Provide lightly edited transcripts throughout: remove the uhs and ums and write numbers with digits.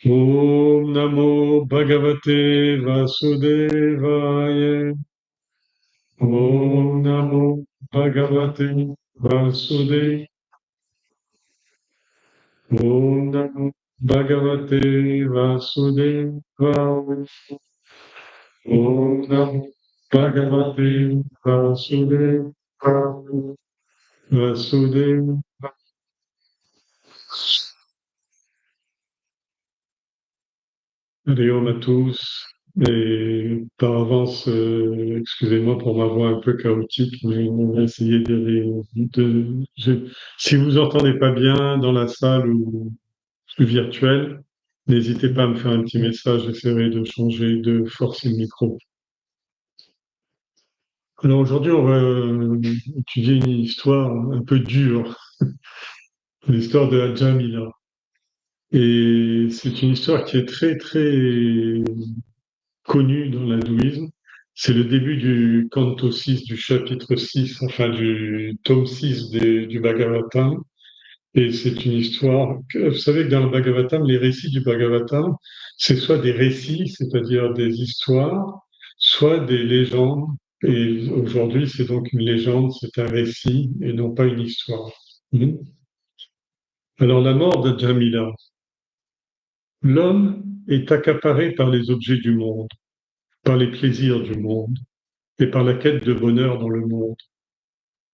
Om Namo Bhagavate Vasudevaya. Om Namo Bhagavate Vasudevaya. Om Namo Bhagavate Vasudevaya. Om Namo Bhagavate Vasudevaya. Vasudevaya. Allez, à tous. Et par avance, excusez-moi pour ma voix un peu chaotique, mais on va essayer si vous entendez pas bien dans la salle ou virtuelle, n'hésitez pas à me faire un petit message, j'essaierai de changer, de forcer le micro. Alors aujourd'hui, on va étudier une histoire un peu dure, l'histoire de Hadjamila. Et c'est une histoire qui est très, très connu dans l'hindouisme. C'est le début du canto 6, du chapitre 6, enfin du tome 6 du Bhagavatam. Et c'est une histoire vous savez que dans le Bhagavatam, les récits du Bhagavatam, c'est soit des récits, c'est-à-dire des histoires, soit des légendes. Et aujourd'hui, c'est donc une légende, c'est un récit et non pas une histoire. Mhm. Alors, la mort de Jamila. L'homme est accaparé par les objets du monde, par les plaisirs du monde et par la quête de bonheur dans le monde,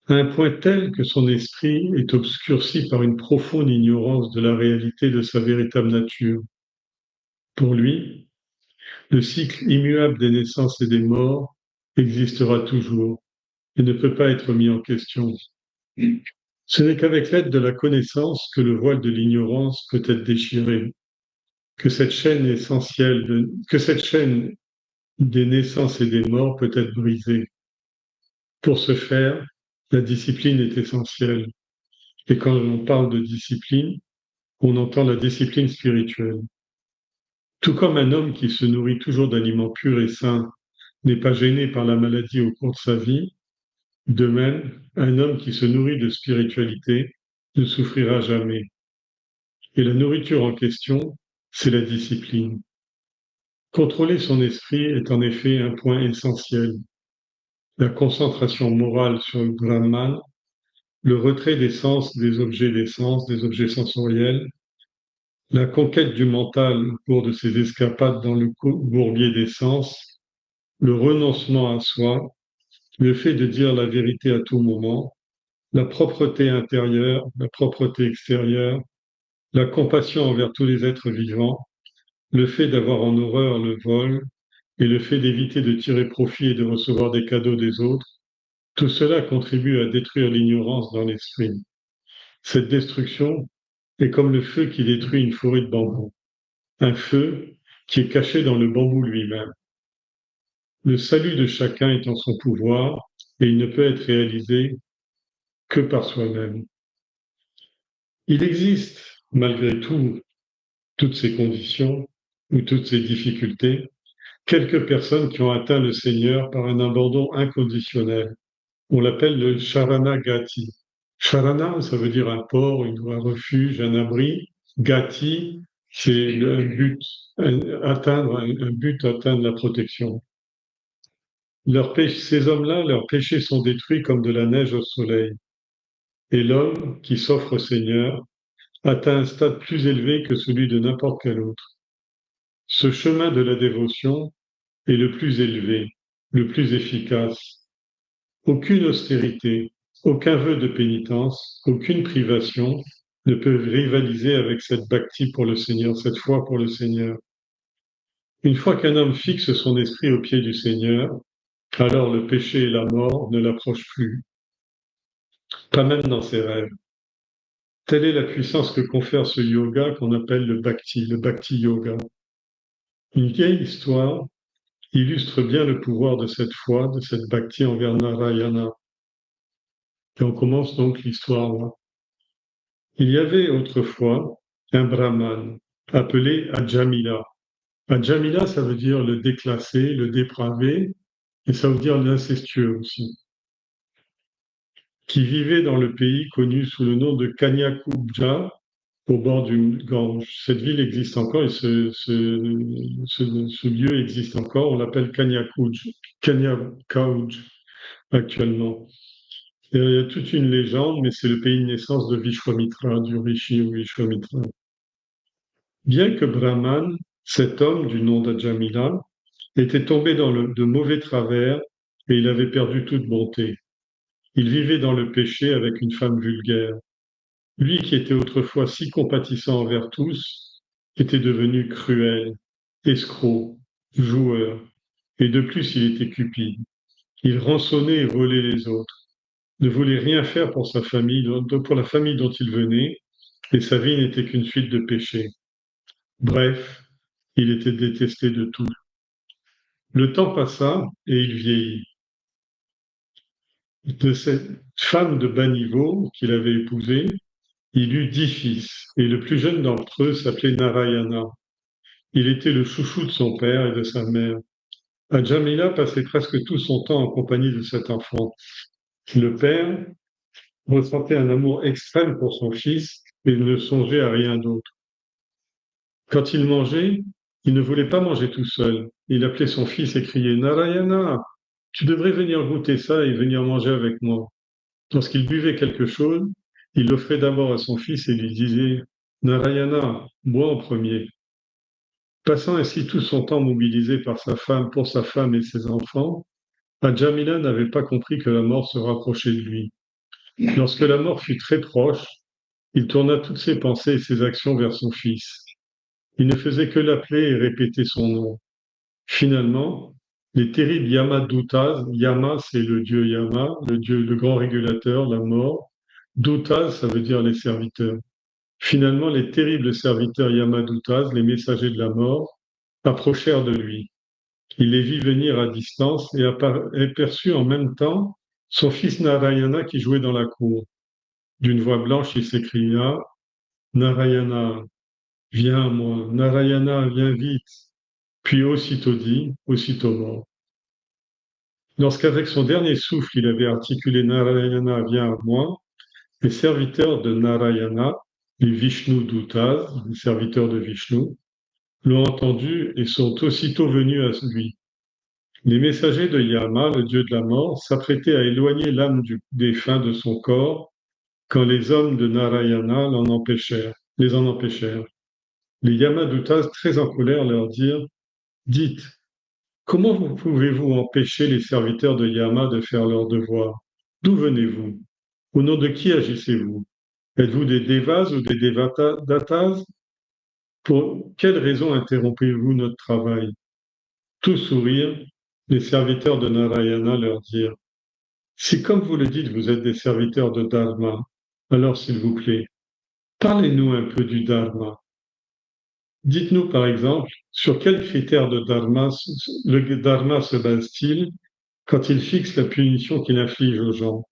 à un point tel que son esprit est obscurci par une profonde ignorance de la réalité de sa véritable nature. Pour lui, le cycle immuable des naissances et des morts existera toujours et ne peut pas être mis en question. Ce n'est qu'avec l'aide de la connaissance que le voile de l'ignorance peut être déchiré, que cette chaîne essentielle, que cette chaîne des naissances et des morts peut être brisée. Pour ce faire, la discipline est essentielle. Et quand on parle de discipline, on entend la discipline spirituelle. Tout comme un homme qui se nourrit toujours d'aliments purs et sains n'est pas gêné par la maladie au cours de sa vie, de même, un homme qui se nourrit de spiritualité ne souffrira jamais. Et la nourriture en question, c'est la discipline. Contrôler son esprit est en effet un point essentiel. La concentration morale sur le Brahman, le retrait des sens des objets sensoriels, la conquête du mental au cours de ses escapades dans le bourbier des sens, le renoncement à soi, le fait de dire la vérité à tout moment, la propreté intérieure, la propreté extérieure, la compassion envers tous les êtres vivants, le fait d'avoir en horreur le vol et le fait d'éviter de tirer profit et de recevoir des cadeaux des autres, tout cela contribue à détruire l'ignorance dans l'esprit. Cette destruction est comme le feu qui détruit une forêt de bambous, un feu qui est caché dans le bambou lui-même. Le salut de chacun est en son pouvoir et il ne peut être réalisé que par soi-même. Il existe, malgré tout, toutes ces conditions ou toutes ces difficultés, quelques personnes qui ont atteint le Seigneur par un abandon inconditionnel. On l'appelle le Sharanagati. Sharana, ça veut dire un port, un refuge, un abri. Gati, c'est un but, un but, atteindre la protection. Ces hommes-là, leurs péchés sont détruits comme de la neige au soleil. Et l'homme qui s'offre au Seigneur atteint un stade plus élevé que celui de n'importe quel autre. Ce chemin de la dévotion est le plus élevé, le plus efficace. Aucune austérité, aucun vœu de pénitence, aucune privation ne peut rivaliser avec cette bhakti pour le Seigneur, cette foi pour le Seigneur. Une fois qu'un homme fixe son esprit au pied du Seigneur, alors le péché et la mort ne l'approchent plus, pas même dans ses rêves. Telle est la puissance que confère ce yoga qu'on appelle le bhakti yoga. Une vieille histoire illustre bien le pouvoir de cette foi, de cette bhakti envers Narayana. Et on commence donc l'histoire là. Il y avait autrefois un brahman appelé Ajamila. Ajamila, ça veut dire le déclassé, le dépravé, et ça veut dire l'incestueux aussi, qui vivait dans le pays connu sous le nom de Kanyakubja, au bord du Gange. Cette ville existe encore et ce lieu existe encore. On l'appelle Kanyakouj actuellement. Et il y a toute une légende, mais c'est le pays de naissance de Vishwamitra, du rishi Vishwamitra. Bien que Brahman, cet homme du nom d'Ajamila, était tombé dans de mauvais travers et il avait perdu toute bonté. Il vivait dans le péché avec une femme vulgaire. Lui qui était autrefois si compatissant envers tous, était devenu cruel, escroc, joueur, et de plus il était cupide. Il rançonnait et volait les autres, ne voulait rien faire pour sa famille, pour la famille dont il venait, et sa vie n'était qu'une suite de péchés. Bref, il était détesté de tous. Le temps passa et il vieillit. De cette femme de bas niveau qu'il avait épousée, il eut 10 fils, et le plus jeune d'entre eux s'appelait Narayana. Il était le chouchou de son père et de sa mère. Ajamila passait presque tout son temps en compagnie de cet enfant. Le père ressentait un amour extrême pour son fils et ne songeait à rien d'autre. Quand il mangeait, il ne voulait pas manger tout seul. Il appelait son fils et criait Narayana, tu devrais venir goûter ça et venir manger avec moi. Lorsqu'il buvait quelque chose, il l'offrait d'abord à son fils et lui disait Narayana, bois en premier. Passant ainsi tout son temps mobilisé par sa femme, pour sa femme et ses enfants, Ajamila n'avait pas compris que la mort se rapprochait de lui. Lorsque la mort fut très proche, il tourna toutes ses pensées et ses actions vers son fils. Il ne faisait que l'appeler et répéter son nom. Finalement, les terribles Yama-Dutas, Yama c'est le dieu Yama, le dieu, le grand régulateur, la mort. Dutas, ça veut dire les serviteurs. Finalement, les terribles serviteurs Yama-Dutas, les messagers de la mort, approchèrent de lui. Il les vit venir à distance et aperçut en même temps son fils Narayana qui jouait dans la cour. D'une voix blanche, il s'écria Narayana, viens à moi, Narayana, viens vite. Puis aussitôt dit, aussitôt mort. Lorsqu'avec son dernier souffle, il avait articulé Narayana, viens à moi, les serviteurs de Narayana, les Vishnu Dutas, les serviteurs de Vishnu, l'ont entendu et sont aussitôt venus à lui. Les messagers de Yama, le dieu de la mort, s'apprêtaient à éloigner l'âme du défunt de son corps quand les hommes de Narayana les en empêchèrent. Les Yamadutas, très en colère, leur dirent Dites, comment pouvez-vous empêcher les serviteurs de Yama de faire leur devoir? D'où venez-vous? Au nom de qui agissez-vous? Êtes-vous des Devas ou des Devadatas? Pour quelle raison interrompez-vous notre travail? Tous sourirent, les serviteurs de Narayana leur dirent Si, comme vous le dites, vous êtes des serviteurs de Dharma, alors s'il vous plaît, parlez-nous un peu du Dharma. Dites-nous par exemple, sur quels critères de Dharma le Dharma se base-t-il quand il fixe la punition qu'il inflige aux gens?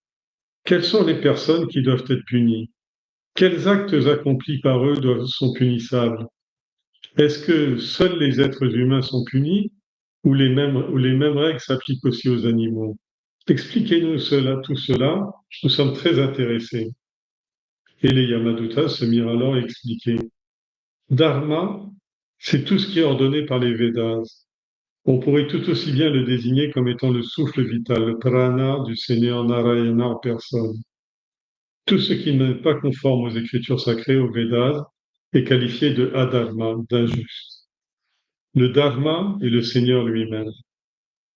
Quelles sont les personnes qui doivent être punies? Quels actes accomplis par eux sont punissables? Est-ce que seuls les êtres humains sont punis ou les mêmes règles s'appliquent aussi aux animaux? Expliquez-nous tout cela, nous sommes très intéressés. Et les Yamadutas se mirent alors à expliquer. Dharma, c'est tout ce qui est ordonné par les Védas. On pourrait tout aussi bien le désigner comme étant le souffle vital, le prana du Seigneur Narayana en personne. Tout ce qui n'est pas conforme aux écritures sacrées, aux Védas, est qualifié de adharma, d'injuste. Le dharma est le Seigneur lui-même.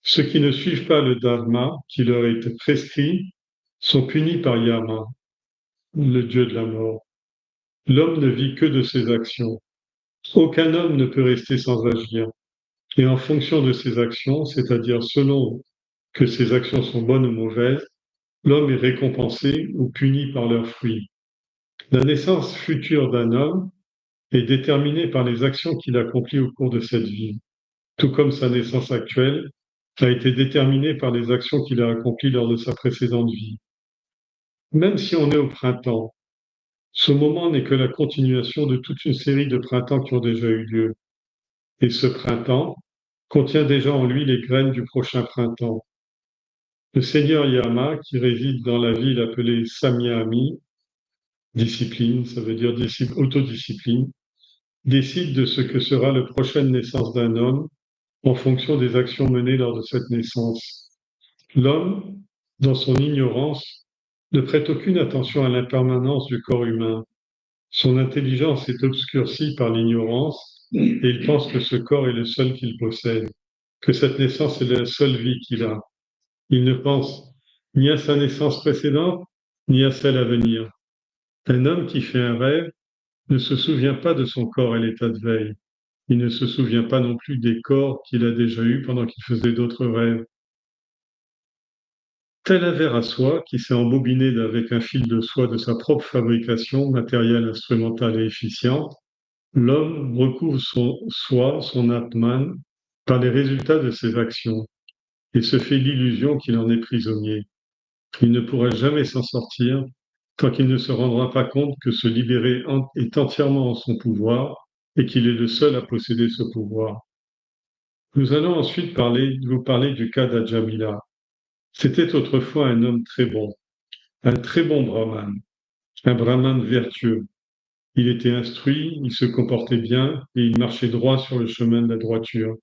Ceux qui ne suivent pas le dharma qui leur est prescrit sont punis par Yama, le dieu de la mort. L'homme ne vit que de ses actions. Aucun homme ne peut rester sans agir. Et en fonction de ses actions, c'est-à-dire selon que ses actions sont bonnes ou mauvaises, l'homme est récompensé ou puni par leurs fruits. La naissance future d'un homme est déterminée par les actions qu'il accomplit au cours de cette vie, tout comme sa naissance actuelle a été déterminée par les actions qu'il a accomplies lors de sa précédente vie. Même si on est au printemps, ce moment n'est que la continuation de toute une série de printemps qui ont déjà eu lieu. Et ce printemps contient déjà en lui les graines du prochain printemps. Le seigneur Yama, qui réside dans la ville appelée Samyami, Discipline, ça veut dire autodiscipline, décide de ce que sera la prochaine naissance d'un homme en fonction des actions menées lors de cette naissance. L'homme, dans son ignorance, ne prête aucune attention à l'impermanence du corps humain. Son intelligence est obscurcie par l'ignorance et il pense que ce corps est le seul qu'il possède, que cette naissance est la seule vie qu'il a. Il ne pense ni à sa naissance précédente, ni à celle à venir. Un homme qui fait un rêve ne se souvient pas de son corps à l'état de veille. Il ne se souvient pas non plus des corps qu'il a déjà eus pendant qu'il faisait d'autres rêves. Tel un ver à soie qui s'est embobiné avec un fil de soie de sa propre fabrication, matérielle, instrumentale et efficiente, l'homme recouvre son soi, son Atman, par les résultats de ses actions et se fait l'illusion qu'il en est prisonnier. Il ne pourra jamais s'en sortir tant qu'il ne se rendra pas compte que se libérer est entièrement en son pouvoir et qu'il est le seul à posséder ce pouvoir. Nous allons ensuite vous parler du cas d'Ajamila. C'était autrefois un homme un très bon brahman, un brahman vertueux. Il était instruit, il se comportait bien et il marchait droit sur le chemin de la droiture.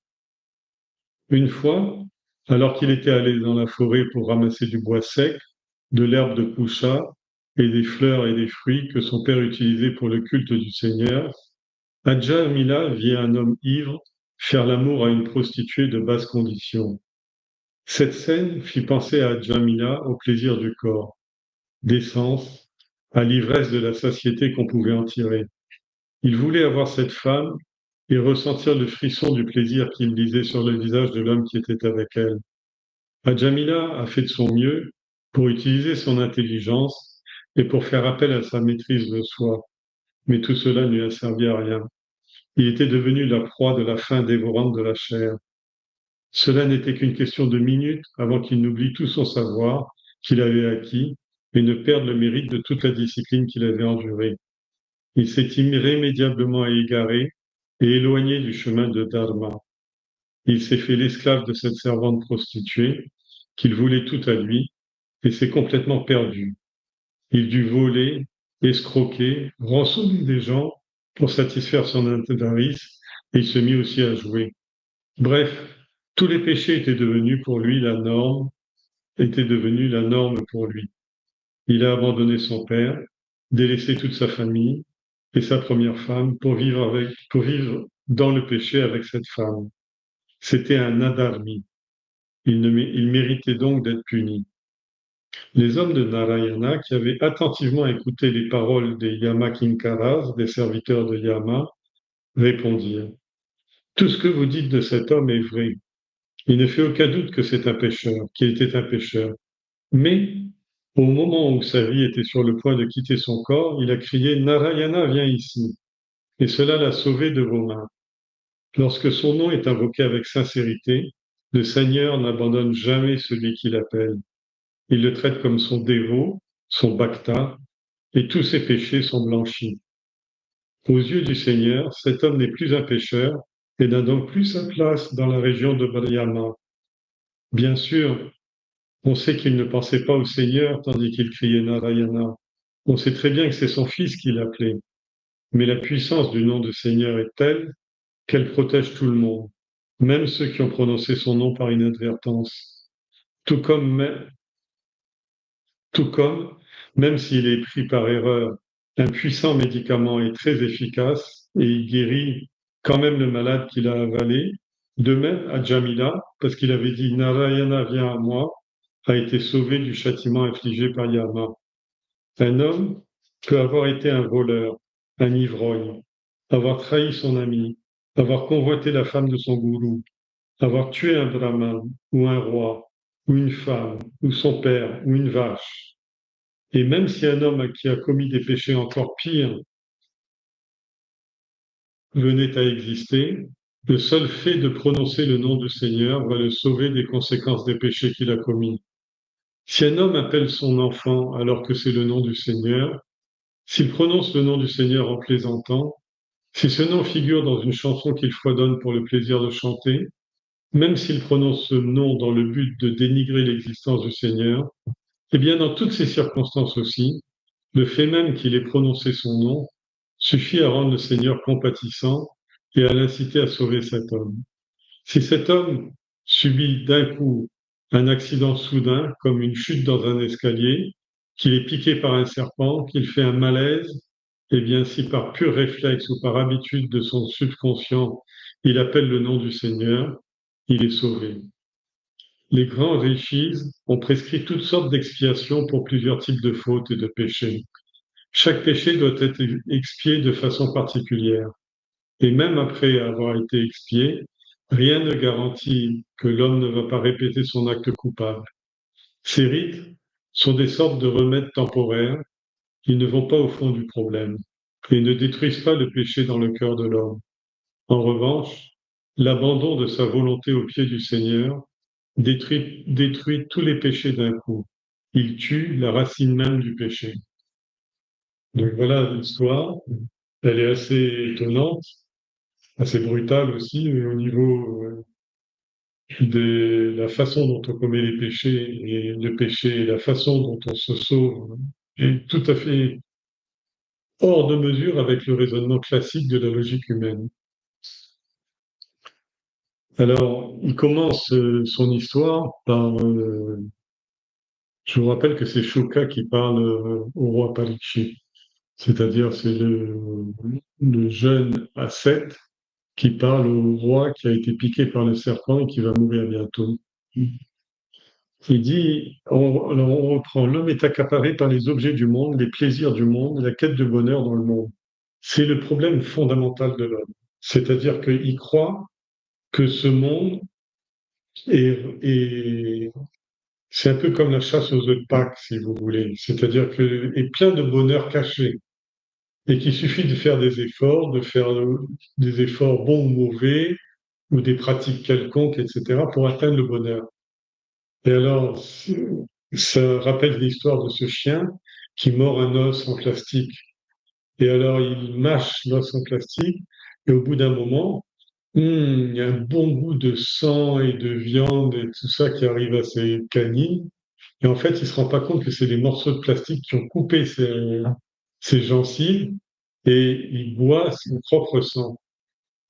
Une fois, alors qu'il était allé dans la forêt pour ramasser du bois sec, de l'herbe de coucha et des fleurs et des fruits que son père utilisait pour le culte du Seigneur, Hadja Amila vit un homme ivre faire l'amour à une prostituée de basse condition. Cette scène fit penser à Hadja Amila au plaisir du corps, d'essence, à l'ivresse de la satiété qu'on pouvait en tirer. Il voulait avoir cette femme et ressentir le frisson du plaisir qu'il lisait sur le visage de l'homme qui était avec elle. Hadjamila a fait de son mieux pour utiliser son intelligence et pour faire appel à sa maîtrise de soi, mais tout cela ne lui a servi à rien. Il était devenu la proie de la faim dévorante de la chair. Cela n'était qu'une question de minutes avant qu'il n'oublie tout son savoir qu'il avait acquis et ne perde le mérite de toute la discipline qu'il avait endurée. Il s'est irrémédiablement égaré et éloigné du chemin de Dharma. Il s'est fait l'esclave de cette servante prostituée qu'il voulait tout à lui et s'est complètement perdu. Il dut voler, escroquer, rançonner des gens pour satisfaire son avarice et il se mit aussi à jouer. Bref, tous les péchés étaient devenus pour lui la norme, étaient devenus la norme pour lui. Il a abandonné son père, délaissé toute sa famille et sa première femme pour vivre dans le péché avec cette femme. C'était un adharmi. Il méritait donc d'être puni. Les hommes de Narayana, qui avaient attentivement écouté les paroles des Yamakinkaras, des serviteurs de Yama, répondirent: Tout ce que vous dites de cet homme est vrai. Il ne fait aucun doute que c'est un pécheur, qu'il était un pécheur. Mais, au moment où sa vie était sur le point de quitter son corps, il a crié: Narayana, viens ici. Et cela l'a sauvé de vos mains. Lorsque son nom est invoqué avec sincérité, le Seigneur n'abandonne jamais celui qui l'appelle. Il le traite comme son dévot, son bhakta, et tous ses péchés sont blanchis. Aux yeux du Seigneur, cet homme n'est plus un pécheur et n'a donc plus sa place dans la région de Brahma. Bien sûr, on sait qu'il ne pensait pas au Seigneur tandis qu'il criait Narayana. On sait très bien que c'est son fils qui l'appelait. Mais la puissance du nom de Seigneur est telle qu'elle protège tout le monde, même ceux qui ont prononcé son nom par inadvertance. Tout comme, tout comme, même s'il est pris par erreur, un puissant médicament est très efficace et il guérit quand même le malade qu'il a avalé. De même, à Jamila, parce qu'il avait dit Narayana vient à moi, a été sauvé du châtiment infligé par Yama. Un homme peut avoir été un voleur, un ivrogne, avoir trahi son ami, avoir convoité la femme de son gourou, avoir tué un brahman ou un roi, ou une femme, ou son père, ou une vache. Et même si un homme qui a commis des péchés encore pires venait à exister, le seul fait de prononcer le nom du Seigneur va le sauver des conséquences des péchés qu'il a commis. Si un homme appelle son enfant alors que c'est le nom du Seigneur, s'il prononce le nom du Seigneur en plaisantant, si ce nom figure dans une chanson qu'il fredonne pour le plaisir de chanter, même s'il prononce ce nom dans le but de dénigrer l'existence du Seigneur, eh bien dans toutes ces circonstances aussi, Le fait même qu'il ait prononcé son nom suffit à rendre le Seigneur compatissant et à l'inciter à sauver cet homme. Si cet homme subit d'un coup un accident soudain, comme une chute dans un escalier, qu'il est piqué par un serpent, qu'il fait un malaise, eh bien, si par pur réflexe ou par habitude de son subconscient, il appelle le nom du Seigneur, il est sauvé. Les grands rishis ont prescrit toutes sortes d'expiations pour plusieurs types de fautes et de péchés. Chaque péché doit être expié de façon particulière. Et même après avoir été expié, rien ne garantit que l'homme ne va pas répéter son acte coupable. Ces rites sont des sortes de remèdes temporaires. Ils ne vont pas au fond du problème et ne détruisent pas le péché dans le cœur de l'homme. En revanche, l'abandon de sa volonté au pied du Seigneur détruit tous les péchés d'un coup. Il tue la racine même du péché. Donc voilà l'histoire. Elle est assez étonnante, assez brutale aussi au niveau de la façon dont on commet les péchés et le péché et la façon dont on se sauve est tout à fait hors de mesure avec le raisonnement classique de la logique humaine. Alors, il commence son histoire par je vous rappelle que c'est Shuka qui parle au roi Parikshit, c'est-à-dire c'est le jeune ascète qui parle au roi qui a été piqué par le serpent et qui va mourir bientôt. Il dit, on reprend, l'homme est accaparé par les objets du monde, les plaisirs du monde, la quête de bonheur dans le monde. C'est le problème fondamental de l'homme. C'est-à-dire qu'il croit que ce monde est c'est un peu comme la chasse aux œufs de Pâques, si vous voulez. C'est-à-dire que est plein de bonheur caché et qu'il suffit de faire des efforts, de faire des efforts bons ou mauvais, ou des pratiques quelconques, etc., pour atteindre le bonheur. Et alors, ça rappelle l'histoire de ce chien qui mord un os en plastique. Et alors, il mâche l'os en plastique, et au bout d'un moment, il y a un bon goût de sang et de viande et tout ça qui arrive à ses canines. Et en fait, il se rend pas compte que c'est des morceaux de plastique qui ont coupé ses gencives et il boit son propre sang.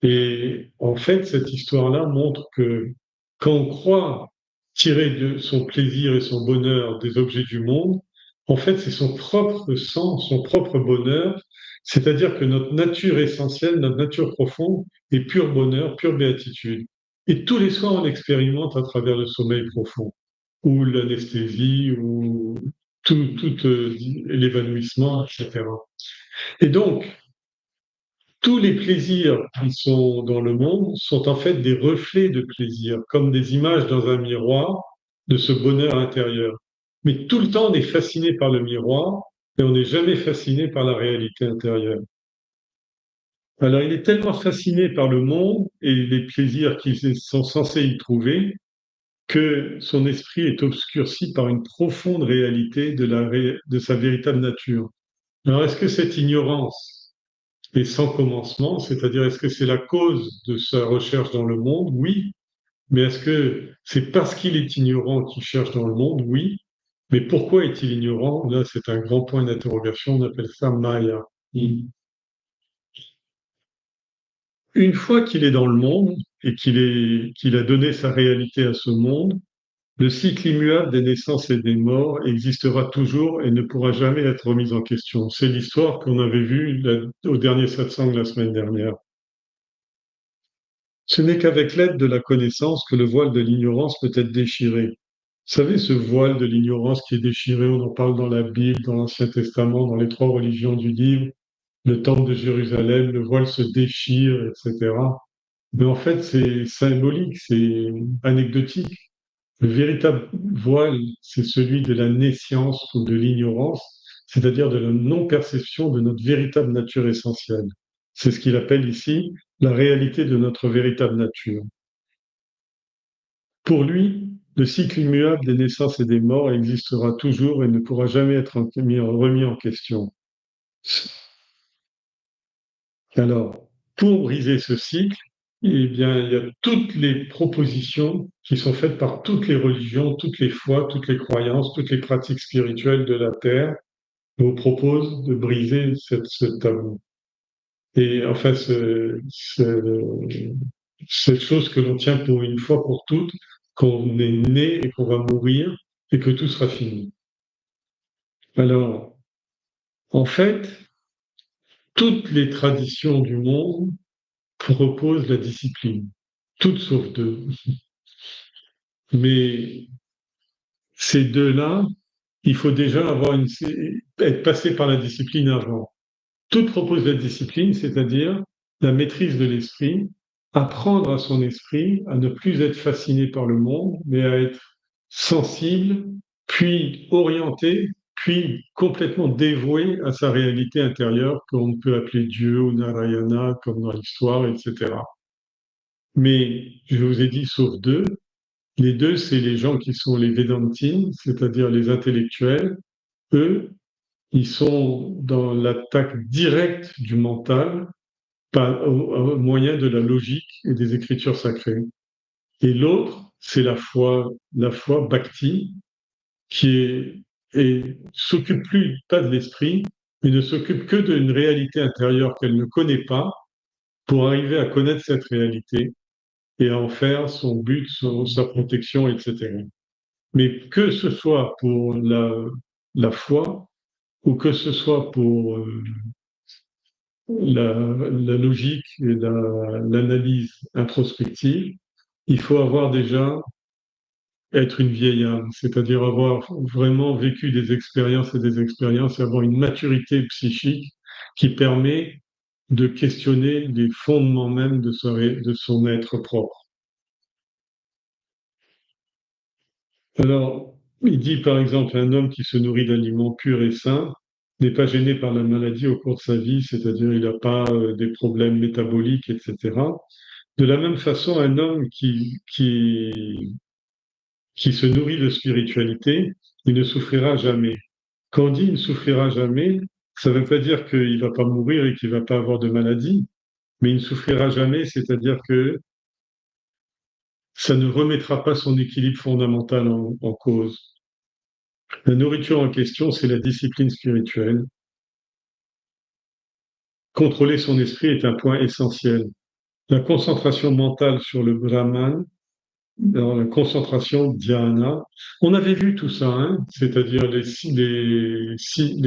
Et en fait, cette histoire-là montre que quand on croit tirer de son plaisir et son bonheur des objets du monde, en fait, c'est son propre sang, son propre bonheur. C'est-à-dire que notre nature essentielle, notre nature profonde est pur bonheur, pure béatitude. Et tous les soirs, on l'expérimente à travers le sommeil profond, ou l'anesthésie, ou tout l'évanouissement, etc. Et donc, tous les plaisirs qui sont dans le monde sont en fait des reflets de plaisir, comme des images dans un miroir de ce bonheur intérieur. Mais tout le temps, on est fasciné par le miroir et on n'est jamais fasciné par la réalité intérieure. Alors, il est tellement fasciné par le monde et les plaisirs qu'ils sont censés y trouver que son esprit est obscurci par une profonde réalité de sa véritable nature. Alors, est-ce que cette ignorance et sans commencement, c'est-à-dire est-ce que c'est la cause de sa recherche dans le monde? Oui. Mais est-ce que c'est parce qu'il est ignorant qu'il cherche dans le monde? Oui. Mais pourquoi est-il ignorant? Là, c'est un grand point d'interrogation, on appelle ça Maya. Une fois qu'il est dans le monde et qu'il a donné sa réalité à ce monde, le cycle immuable des naissances et des morts existera toujours et ne pourra jamais être remis en question. C'est l'histoire qu'on avait vue au dernier satsang la semaine dernière. Ce n'est qu'avec l'aide de la connaissance que le voile de l'ignorance peut être déchiré. Vous savez, ce voile de l'ignorance qui est déchiré, on en parle dans la Bible, dans l'Ancien Testament, dans les trois religions du livre, le temple de Jérusalem, le voile se déchire, etc. Mais en fait, c'est symbolique, c'est anecdotique. Le véritable voile, c'est celui de la nescience ou de l'ignorance, c'est-à-dire de la non-perception de notre véritable nature essentielle. C'est ce qu'il appelle ici la réalité de notre véritable nature. Pour lui, le cycle immuable des naissances et des morts existera toujours et ne pourra jamais être remis en question. Alors, pour briser ce cycle, eh bien, il y a toutes les propositions qui sont faites par toutes les religions, toutes les foi, toutes les croyances, toutes les pratiques spirituelles de la Terre vous propose de briser ce tabou. Et enfin, cette chose que l'on tient pour une fois pour toutes, qu'on est né et qu'on va mourir et que tout sera fini. Alors, en fait, toutes les traditions du monde proposent la discipline, toutes sauf deux. Mais ces deux-là, il faut déjà être passé par la discipline avant. Toutes proposent la discipline, c'est-à-dire la maîtrise de l'esprit, apprendre à son esprit à ne plus être fasciné par le monde, mais à être sensible, puis orienté, puis complètement dévoué à sa réalité intérieure, qu'on peut appeler Dieu ou Narayana, comme dans l'histoire, etc. Mais je vous ai dit sauf deux. Les deux, c'est les gens qui sont les Vedantines, c'est-à-dire les intellectuels. Eux, ils sont dans l'attaque directe du mental au moyen de la logique et des écritures sacrées. Et l'autre, c'est la foi bhakti, qui s'occupe plus pas de l'esprit, mais ne s'occupe que d'une réalité intérieure qu'elle ne connaît pas pour arriver à connaître cette réalité et à en faire son but, sa protection, etc. Mais que ce soit pour la foi ou que ce soit pour la logique et l'analyse introspective, il faut avoir déjà être une vieille âme, c'est-à-dire avoir vraiment vécu des expériences et avoir une maturité psychique qui permet de questionner les fondements même de son être propre. Alors, il dit par exemple, un homme qui se nourrit d'aliments purs et sains n'est pas gêné par la maladie au cours de sa vie, c'est-à-dire il n'a pas des problèmes métaboliques, etc. De la même façon, un homme qui se nourrit de spiritualité, il ne souffrira jamais. Quand on dit il ne souffrira jamais, ça ne veut pas dire qu'il ne va pas mourir et qu'il ne va pas avoir de maladie, mais il ne souffrira jamais, c'est-à-dire que ça ne remettra pas son équilibre fondamental en cause. La nourriture en question, c'est la discipline spirituelle. Contrôler son esprit est un point essentiel. La concentration mentale sur le Brahman, dans la concentration dhyana, on avait vu tout ça, hein, c'est-à-dire les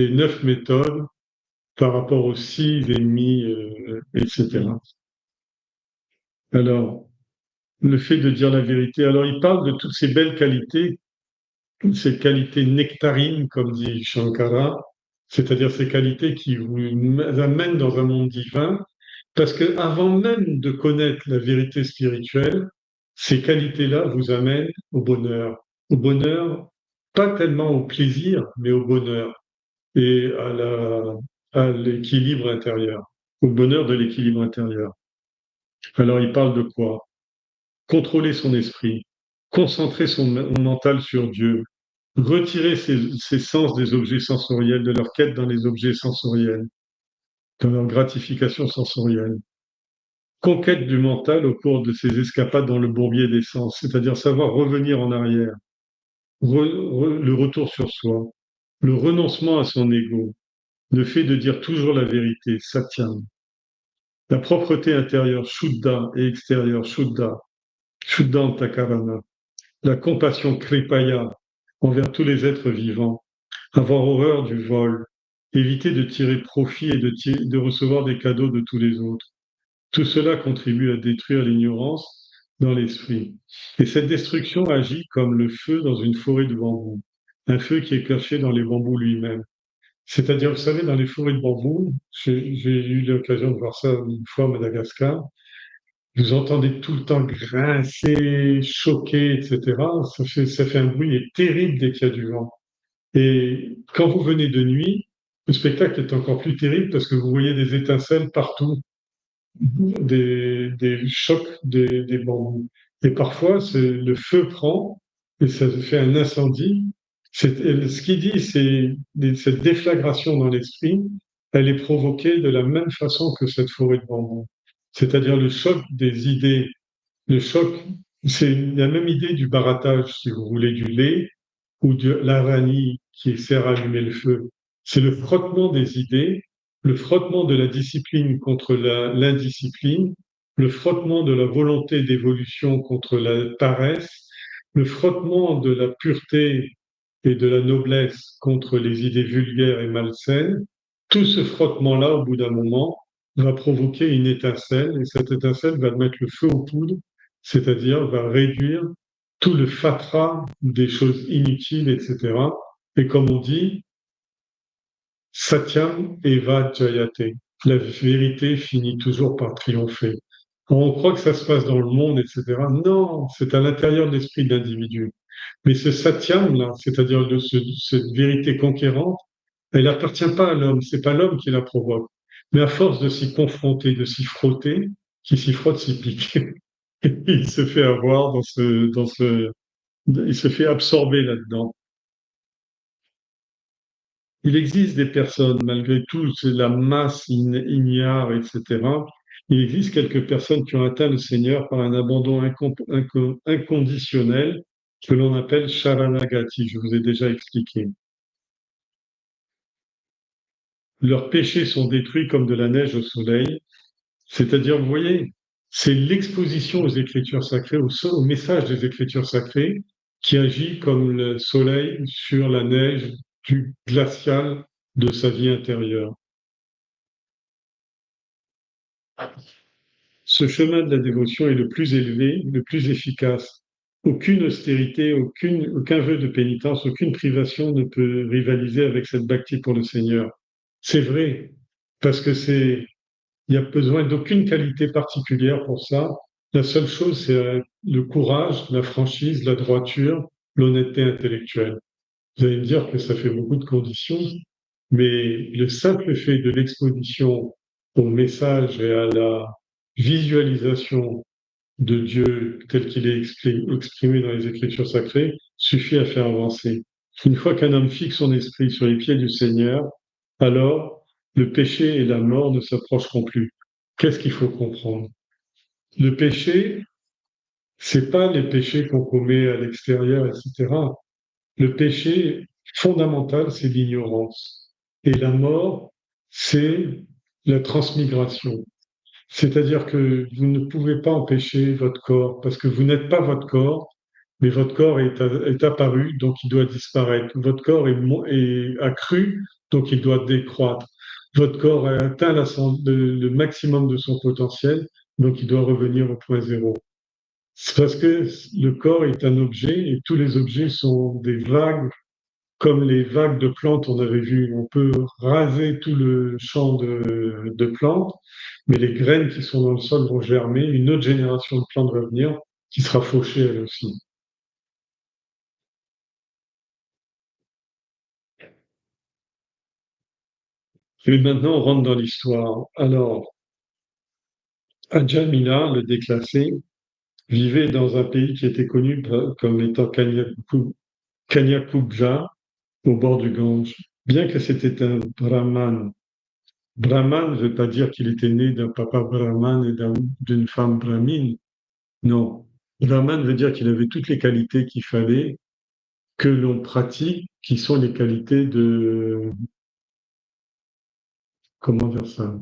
9 méthodes par rapport aux 6 ennemis, etc. Alors, le fait de dire la vérité, alors il parle de toutes ces belles qualités, ces qualités nectarines, comme dit Shankara, c'est-à-dire ces qualités qui vous amènent dans un monde divin, parce que avant même de connaître la vérité spirituelle, ces qualités-là vous amènent au bonheur. Au bonheur, pas tellement au plaisir, mais au bonheur et à l'équilibre intérieur, au bonheur de l'équilibre intérieur. Alors il parle de quoi? Contrôler son esprit, concentrer son mental sur Dieu, retirer ses sens des objets sensoriels, de leur quête dans les objets sensoriels, dans leur gratification sensorielle. Conquête du mental au cours de ses escapades dans le bourbier des sens, c'est-à-dire savoir revenir en arrière, le retour sur soi, le renoncement à son ego, le fait de dire toujours la vérité, satyam, la propreté intérieure, shuddha, et extérieure, shuddha, shuddhantakarana, la compassion, kripaya, envers tous les êtres vivants, avoir horreur du vol, éviter de tirer profit et de recevoir des cadeaux de tous les autres. Tout cela contribue à détruire l'ignorance dans l'esprit. Et cette destruction agit comme le feu dans une forêt de bambous, un feu qui est caché dans les bambous lui-même. C'est-à-dire, vous savez, dans les forêts de bambous, j'ai eu l'occasion de voir ça une fois à Madagascar, vous entendez tout le temps grincer, choquer, etc. Ça fait un bruit terrible dès qu'il y a du vent. Et quand vous venez de nuit, le spectacle est encore plus terrible parce que vous voyez des étincelles partout, des chocs des bambous. Et parfois, le feu prend et ça fait un incendie. Ce qu'il dit, c'est cette déflagration dans l'esprit, elle est provoquée de la même façon que cette forêt de bambous. C'est-à-dire le choc des idées, le choc, c'est la même idée du barattage, si vous voulez, du lait ou de la vanille qui sert à allumer le feu. C'est le frottement des idées, le frottement de la discipline contre l'indiscipline, le frottement de la volonté d'évolution contre la paresse, le frottement de la pureté et de la noblesse contre les idées vulgaires et malsaines. Tout ce frottement-là, au bout d'un moment, va provoquer une étincelle et cette étincelle va mettre le feu aux poudres, c'est-à-dire va réduire tout le fatras des choses inutiles, etc. Et comme on dit, Satyam eva jayate. La vérité finit toujours par triompher. On croit que ça se passe dans le monde, etc. Non, c'est à l'intérieur de l'esprit de l'individu. Mais ce satyam, là, c'est-à-dire cette vérité conquérante, elle n'appartient pas à l'homme. C'est pas l'homme qui la provoque. Mais à force de s'y confronter, de s'y frotter, qui s'y frotte s'y pique. Il se fait avoir il se fait absorber là-dedans. Il existe des personnes, malgré tout, c'est la masse ignare, etc. Il existe quelques personnes qui ont atteint le Seigneur par un abandon inconditionnel que l'on appelle Sharanagati, je vous ai déjà expliqué. Leurs péchés sont détruits comme de la neige au soleil, c'est-à-dire, vous voyez, c'est l'exposition aux Écritures sacrées, au message des Écritures sacrées, qui agit comme le soleil sur la neige du glacial de sa vie intérieure. Ce chemin de la dévotion est le plus élevé, le plus efficace. Aucune austérité, aucun vœu de pénitence, aucune privation ne peut rivaliser avec cette bhakti pour le Seigneur. C'est vrai, parce que il n'y a besoin d'aucune qualité particulière pour ça. La seule chose, c'est le courage, la franchise, la droiture, l'honnêteté intellectuelle. Vous allez me dire que ça fait beaucoup de conditions, mais le simple fait de l'exposition au message et à la visualisation de Dieu tel qu'il est exprimé dans les Écritures sacrées suffit à faire avancer. Une fois qu'un homme fixe son esprit sur les pieds du Seigneur, alors le péché et la mort ne s'approcheront plus. Qu'est-ce qu'il faut comprendre? Le péché, c'est pas les péchés qu'on commet à l'extérieur, etc. Le péché fondamental, c'est l'ignorance. Et la mort, c'est la transmigration. C'est-à-dire que vous ne pouvez pas empêcher votre corps, parce que vous n'êtes pas votre corps, mais votre corps est apparu, donc il doit disparaître. Votre corps est accru, donc il doit décroître. Votre corps a atteint le maximum de son potentiel, donc il doit revenir au point zéro. C'est parce que le corps est un objet et tous les objets sont des vagues, comme les vagues de plantes on avait vu. On peut raser tout le champ de plantes, mais les graines qui sont dans le sol vont germer. Une autre génération de plantes va venir qui sera fauchée elle aussi. Et maintenant, on rentre dans l'histoire. Alors, Ajamila, le déclassé, vivait dans un pays qui était connu comme étant Kanyakubja, au bord du Gange. Bien que c'était un brahman, brahman ne veut pas dire qu'il était né d'un papa brahman et d'une femme brahmine. Non. Brahman veut dire qu'il avait toutes les qualités qu'il fallait que l'on pratique, qui sont les qualités de, comment dire ça?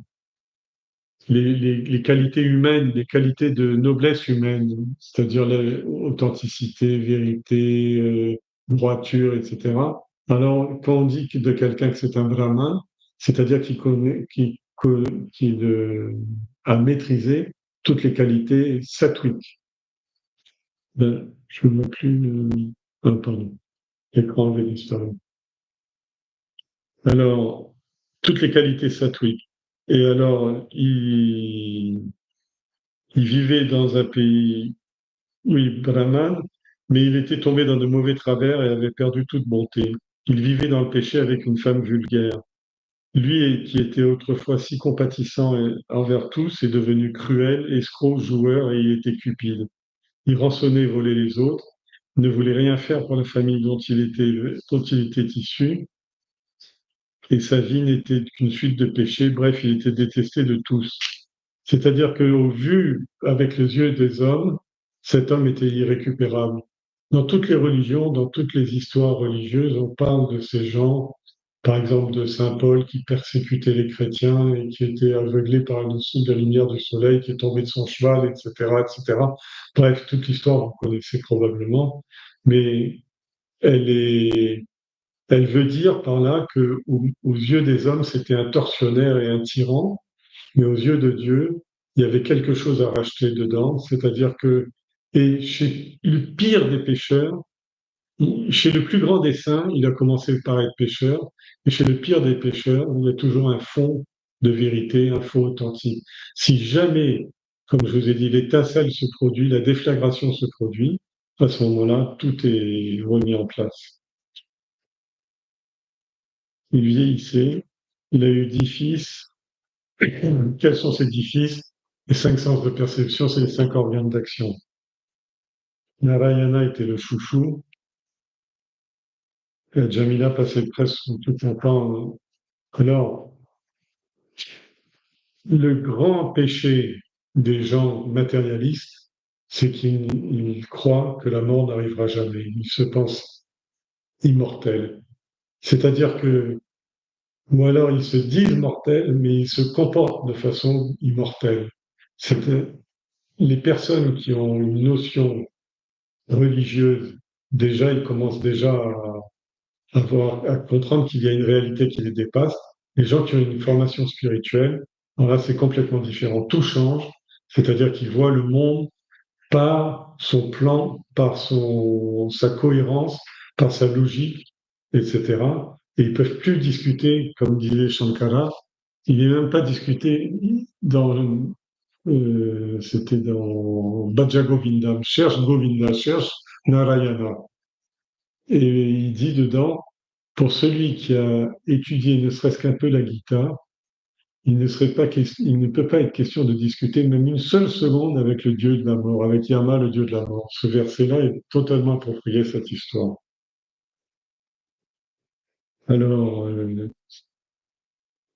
Les qualités humaines, les qualités de noblesse humaine, c'est-à-dire l'authenticité, vérité, droiture, etc. Alors, quand on dit de quelqu'un que c'est un brahman, c'est-à-dire qu'il connaît, qu'il a maîtrisé toutes les qualités sattviques. Je ne vois plus pardon, l'écran avait disparu. Alors, toutes les qualités sattviques. Et alors, il vivait dans un pays, oui, brahman, mais il était tombé dans de mauvais travers et avait perdu toute bonté. Il vivait dans le péché avec une femme vulgaire. Lui, qui était autrefois si compatissant envers tous, est devenu cruel, escroc, joueur et il était cupide. Il rançonnait et volait les autres, ne voulait rien faire pour la famille dont il était issu, et sa vie n'était qu'une suite de péchés. Bref, il était détesté de tous. C'est-à-dire qu'au vu avec les yeux des hommes, cet homme était irrécupérable. Dans toutes les religions, dans toutes les histoires religieuses, on parle de ces gens par exemple de Saint Paul qui persécutait les chrétiens et qui était aveuglé par la lumière du soleil, qui est tombé de son cheval, etc., etc. Bref, toute l'histoire, vous connaissez probablement, mais elle est, elle veut dire par là que aux yeux des hommes, c'était un tortionnaire et un tyran, mais aux yeux de Dieu, il y avait quelque chose à racheter dedans, c'est-à-dire que, et chez le pire des pécheurs, chez le plus grand des saints, il a commencé par être pécheur, et chez le pire des pécheurs, il y a toujours un fond de vérité, un fond authentique. Si jamais, comme je vous ai dit, l'étincelle se produit, la déflagration se produit, à ce moment-là, tout est remis en place. Il vieillissait, il a eu 10 fils. Quels sont ces 10 fils? Les 5 sens de perception, c'est les 5 organes d'action. Narayana était le chouchou, et Jamila passait presque tout son temps. Alors, le grand péché des gens matérialistes, c'est qu'ils croient que la mort n'arrivera jamais. Ils se pensent immortels. C'est-à-dire que, ou alors ils se disent mortels, mais ils se comportent de façon immortelle. C'est les personnes qui ont une notion religieuse, déjà, ils commencent déjà à comprendre qu'il y a une réalité qui les dépasse. Les gens qui ont une formation spirituelle, alors là, c'est complètement différent. Tout change, c'est-à-dire qu'ils voient le monde par son plan, par sa cohérence, par sa logique, etc. Et ils peuvent plus discuter, comme disait Shankara, il n'est même pas discuté c'était dans Bhaja Govinda, cherche Govinda, cherche Narayana. Et il dit dedans, pour celui qui a étudié ne serait-ce qu'un peu la guitare, il ne peut pas être question de discuter même une seule seconde avec le dieu de la mort, avec Yama, le dieu de la mort. Ce verset-là est totalement approprié à cette histoire. Alors,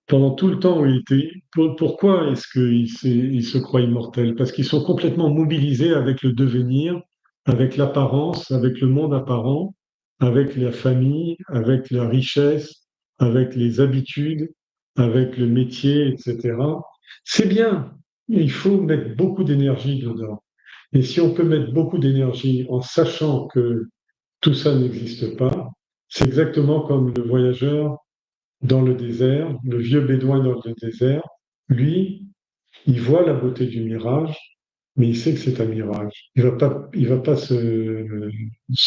pendant tout le temps où il était, pourquoi est-ce qu'il se croit immortel? Parce qu'ils sont complètement mobilisés avec le devenir, avec l'apparence, avec le monde apparent, avec la famille, avec la richesse, avec les habitudes, avec le métier, etc. C'est bien, il faut mettre beaucoup d'énergie dedans. Et si on peut mettre beaucoup d'énergie en sachant que tout ça n'existe pas, c'est exactement comme le voyageur dans le désert, le vieux bédouin dans le désert, lui, il voit la beauté du mirage, mais il sait que c'est un mirage. Il va pas se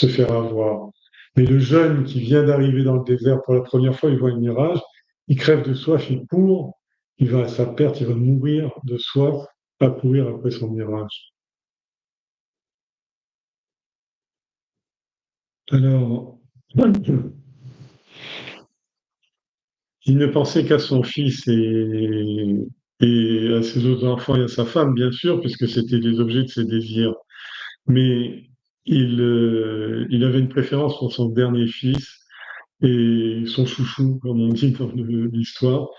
faire avoir. Mais le jeune qui vient d'arriver dans le désert pour la première fois, il voit un mirage, il crève de soif, il court, il va à sa perte, il va mourir de soif à courir après son mirage. Alors, il ne pensait qu'à son fils et à ses autres enfants et à sa femme, bien sûr, puisque c'était les objets de ses désirs. Mais il avait une préférence pour son dernier fils et son chouchou, comme on dit dans l'histoire.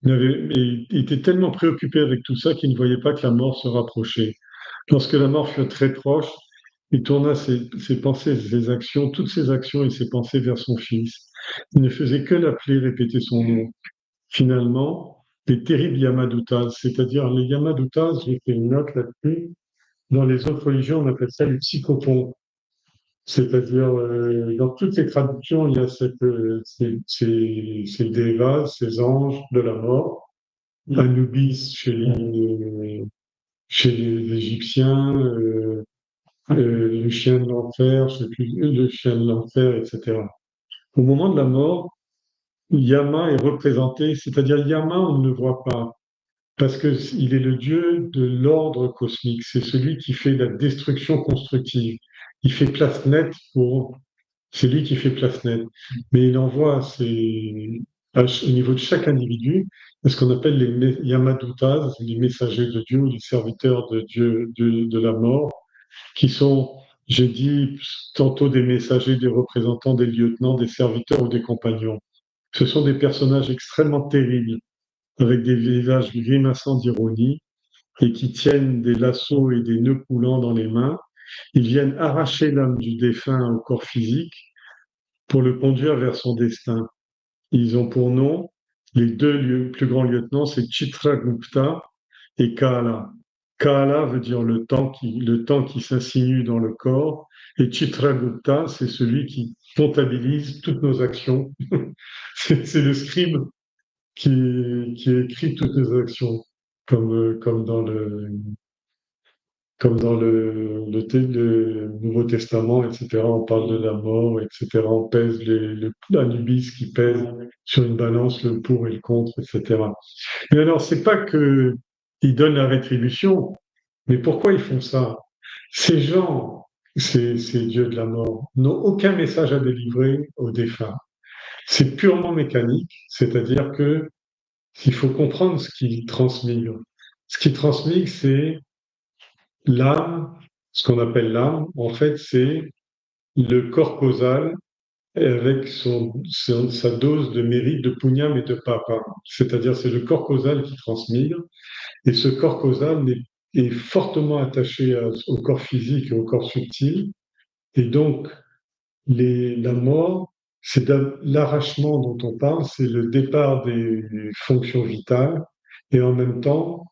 Il était tellement préoccupé avec tout ça qu'il ne voyait pas que la mort se rapprochait. Lorsque la mort fut très proche, il tourna ses pensées, ses actions, toutes ses actions et ses pensées vers son fils. Il ne faisait que l'appeler, répéter son nom. Finalement, les terribles Yamadutas, c'est-à-dire les Yamadutas, j'ai fait une note là-dessus, dans les autres religions, on appelle ça les psychopons. C'est-à-dire, dans toutes les traductions, il y a ces devas, ces anges de la mort, Anubis chez les Égyptiens, le chien de l'enfer, je sais plus, le chien de l'enfer, etc. Au moment de la mort, Yama est représenté, c'est-à-dire Yama, on ne le voit pas. Parce qu'il est le dieu de l'ordre cosmique. C'est celui qui fait la destruction constructive. Il fait place nette pour. C'est lui qui fait place nette. Mais il envoie au niveau de chaque individu ce qu'on appelle les Yamadutas, les messagers de Dieu, les serviteurs de Dieu de la mort, qui sont, j'ai dit, tantôt des messagers, des représentants, des lieutenants, des serviteurs ou des compagnons. Ce sont des personnages extrêmement terribles avec des visages grimaçants d'ironie et qui tiennent des lassos et des nœuds coulants dans les mains. Ils viennent arracher l'âme du défunt au corps physique pour le conduire vers son destin. ils ont pour nom, les deux plus grands lieutenants, c'est Chitragupta et Kala. Kala veut dire le temps qui s'insinue dans le corps, et Chitragupta, c'est celui qui comptabilise toutes nos actions. C'est le scribe qui écrit toutes nos actions, comme dans le Nouveau Testament, etc. On parle de la mort, etc. On pèse l'anubis qui pèse sur une balance le pour et le contre, etc. Mais alors, c'est pas que ils donnent la rétribution, mais pourquoi ils font ça? Ces gens, ces dieux de la mort, n'ont aucun message à délivrer aux défunts. C'est purement mécanique, c'est-à-dire que il faut comprendre ce qu'ils transmigrent. Ce qu'ils transmigrent, c'est l'âme, ce qu'on appelle l'âme, en fait, c'est le corps causal avec sa dose de mérite, de punyam et de papa. C'est-à-dire, c'est le corps causal qui transmigre, et ce corps causal est fortement attaché au corps physique et au corps subtil. Et donc, la mort, c'est l'arrachement dont on parle, c'est le départ des fonctions vitales, et en même temps,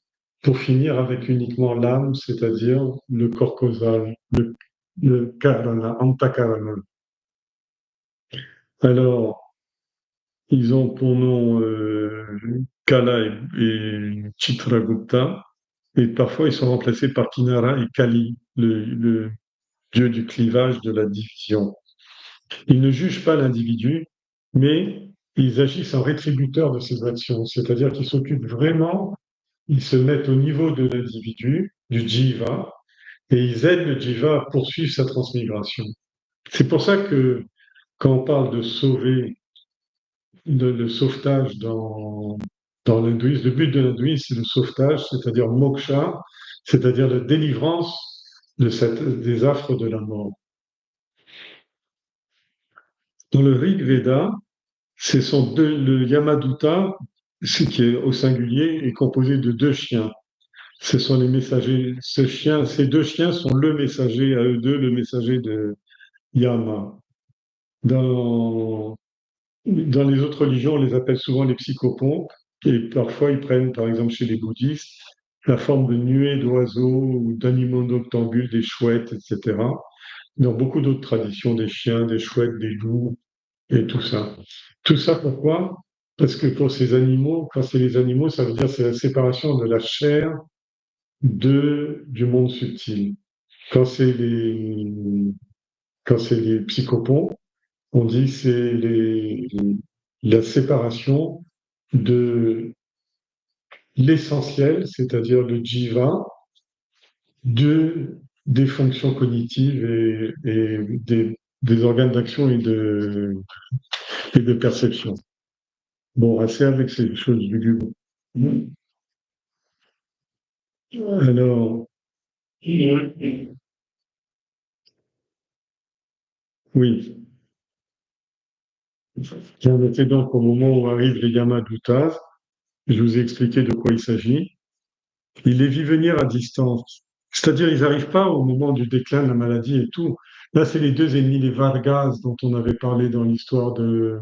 pour finir avec uniquement l'âme, c'est-à-dire le corps causal, le karana, antakarana. Alors, ils ont pour nom Kala et Chitragupta, et parfois ils sont remplacés par Kinara et Kali, le dieu du clivage, de la division. Ils ne jugent pas l'individu, mais ils agissent en rétributeur de ses actions, c'est-à-dire qu'ils s'occupent vraiment, ils se mettent au niveau de l'individu, du jiva, et ils aident le jiva à poursuivre sa transmigration. C'est pour ça que quand on parle de sauver, de sauvetage dans l'hindouisme, le but de l'hindouisme, c'est le sauvetage, c'est-à-dire moksha, c'est-à-dire la délivrance des affres de la mort. Dans le Rig Veda, le Yamaduta, ce qui est au singulier, est composé de deux chiens. Ce sont les messagers. Ces deux chiens sont le messager à eux deux, le messager de Yama. Dans, dans les autres religions, on les appelle souvent les psychopompes, et parfois ils prennent, par exemple chez les bouddhistes, la forme de nuées d'oiseaux ou d'animaux noctambules, des chouettes, etc. Dans beaucoup d'autres traditions, des chiens, des chouettes, des loups, et tout ça. Tout ça pourquoi? Parce que pour ces animaux, quand c'est les animaux, ça veut dire c'est la séparation de la chair du monde subtil. Quand c'est les, quand c'est les psychopons, on dit c'est la séparation de l'essentiel, c'est-à-dire le jiva, des fonctions cognitives et des organes d'action et de perception. Bon, assez avec ces choses lugubres. Alors, oui, j'en étais donc au moment où arrivent les Yamadutas. Je vous ai expliqué de quoi il s'agit. Il les vit venir à distance. C'est-à-dire, ils n'arrivent pas au moment du déclin de la maladie et tout. Là, c'est les deux ennemis, les Vargas, dont on avait parlé dans euh,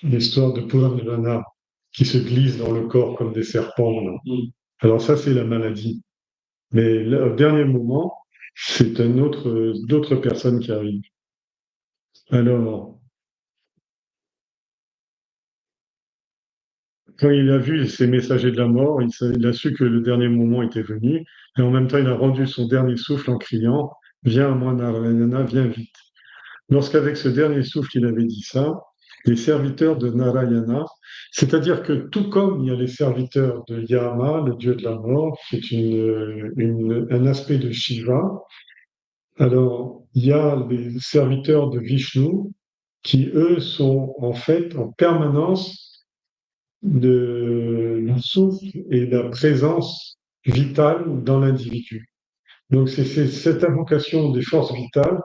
l'histoire de Purandana, qui se glissent dans le corps comme des serpents, là. Alors ça, c'est la maladie. Mais là, au dernier moment, c'est d'autres personnes qui arrivent. Alors, quand il a vu ces messagers de la mort, il a su que le dernier moment était venu, et en même temps, il a rendu son dernier souffle en criant, viens à moi, Narayana, viens vite. Lorsqu'avec ce dernier souffle, il avait dit ça, les serviteurs de Narayana, c'est-à-dire que tout comme il y a les serviteurs de Yama, le dieu de la mort, qui est un aspect de Shiva, alors il y a les serviteurs de Vishnu, qui eux sont en fait en permanence de la souffle et la présence vitale dans l'individu. Donc c'est cette invocation des forces vitales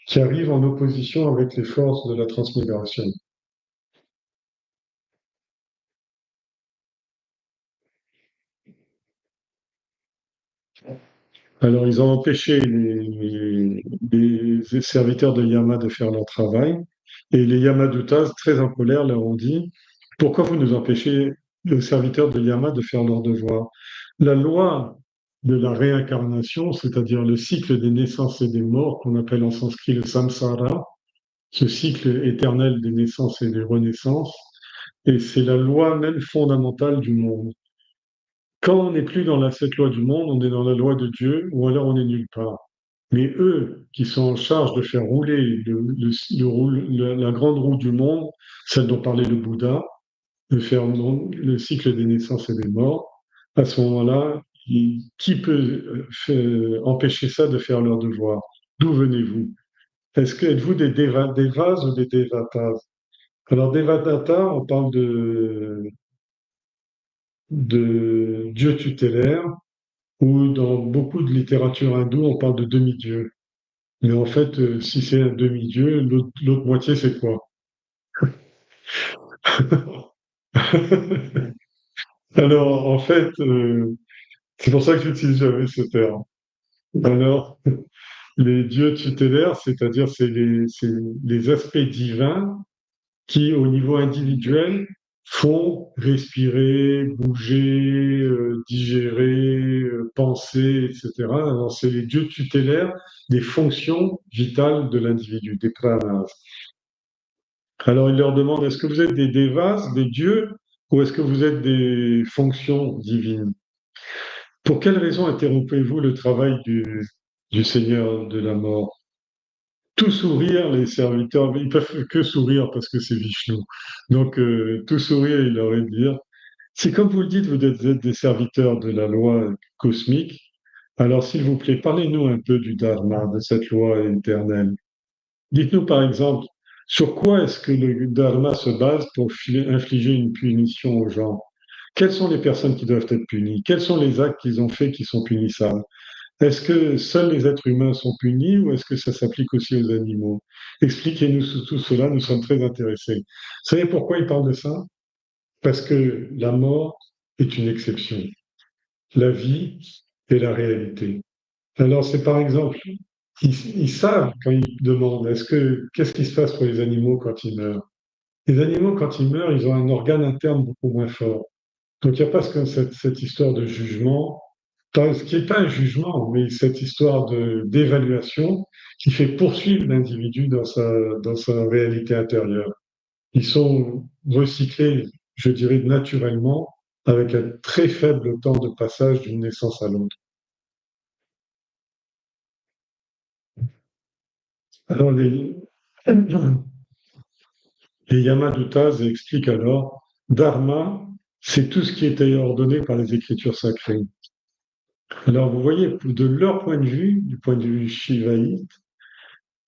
qui arrive en opposition avec les forces de la transmigration. Alors, ils ont empêché les serviteurs de Yama de faire leur travail. Et les Yamadutas, très en colère, leur ont dit, pourquoi vous nous empêchez, les serviteurs de Yama, de faire leur devoir? La loi de la réincarnation, c'est-à-dire le cycle des naissances et des morts, qu'on appelle en sanskrit le samsara, ce cycle éternel des naissances et des renaissances, et c'est la loi même fondamentale du monde. Quand on n'est plus dans cette loi du monde, on est dans la loi de Dieu, ou alors on est nulle part. Mais eux, qui sont en charge de faire rouler la grande roue du monde, celle dont parlait le Bouddha, de faire le cycle des naissances et des morts, à ce moment-là, qui peut empêcher ça de faire leur devoir? D'où venez-vous? Êtes-vous des Devas ou des Devatas? Alors, Devadatta, on parle de dieu tutélaire, ou dans beaucoup de littérature hindoue, on parle de demi-dieu. Mais en fait, si c'est un demi-dieu, l'autre moitié, c'est quoi? Alors, en fait, c'est pour ça que j'utilise jamais ce terme. Alors, les dieux tutélaires, c'est-à-dire c'est les aspects divins qui, au niveau individuel, font respirer, bouger, digérer, penser, etc. Alors, c'est les dieux tutélaires des fonctions vitales de l'individu, des pranas. Alors, il leur demande, est-ce que vous êtes des devas, des dieux, ou est-ce que vous êtes des fonctions divines? Pour quelle raison interrompez-vous le travail du Seigneur de la mort? Tout sourire, les serviteurs, ils peuvent que sourire parce que c'est Vishnu. Donc, tout sourire, il leur est de dire, si comme vous le dites, vous êtes des serviteurs de la loi cosmique, alors s'il vous plaît, parlez-nous un peu du Dharma, de cette loi éternelle. Dites-nous par exemple, sur quoi est-ce que le Dharma se base pour infliger une punition aux gens? Quelles sont les personnes qui doivent être punies? Quels sont les actes qu'ils ont faits qui sont punissables? Est-ce que seuls les êtres humains sont punis ou est-ce que ça s'applique aussi aux animaux? Expliquez-nous tout cela, nous sommes très intéressés. Vous savez pourquoi il parle de ça? Parce que la mort est une exception. La vie est la réalité. Alors c'est par exemple, ils savent quand ils demandent, qu'est-ce qui se passe pour les animaux quand ils meurent? Les animaux, quand ils meurent, ils ont un organe interne beaucoup moins fort. Donc il n'y a pas cette histoire de jugement, ce qui n'est pas un jugement, mais cette histoire d'évaluation qui fait poursuivre l'individu dans sa réalité intérieure. Ils sont recyclés, je dirais, naturellement, avec un très faible temps de passage d'une naissance à l'autre. Alors, les Yamadutas expliquent alors, Dharma, c'est tout ce qui était ordonné par les écritures sacrées. Alors, vous voyez, de leur point de vue, du point de vue shivaïte,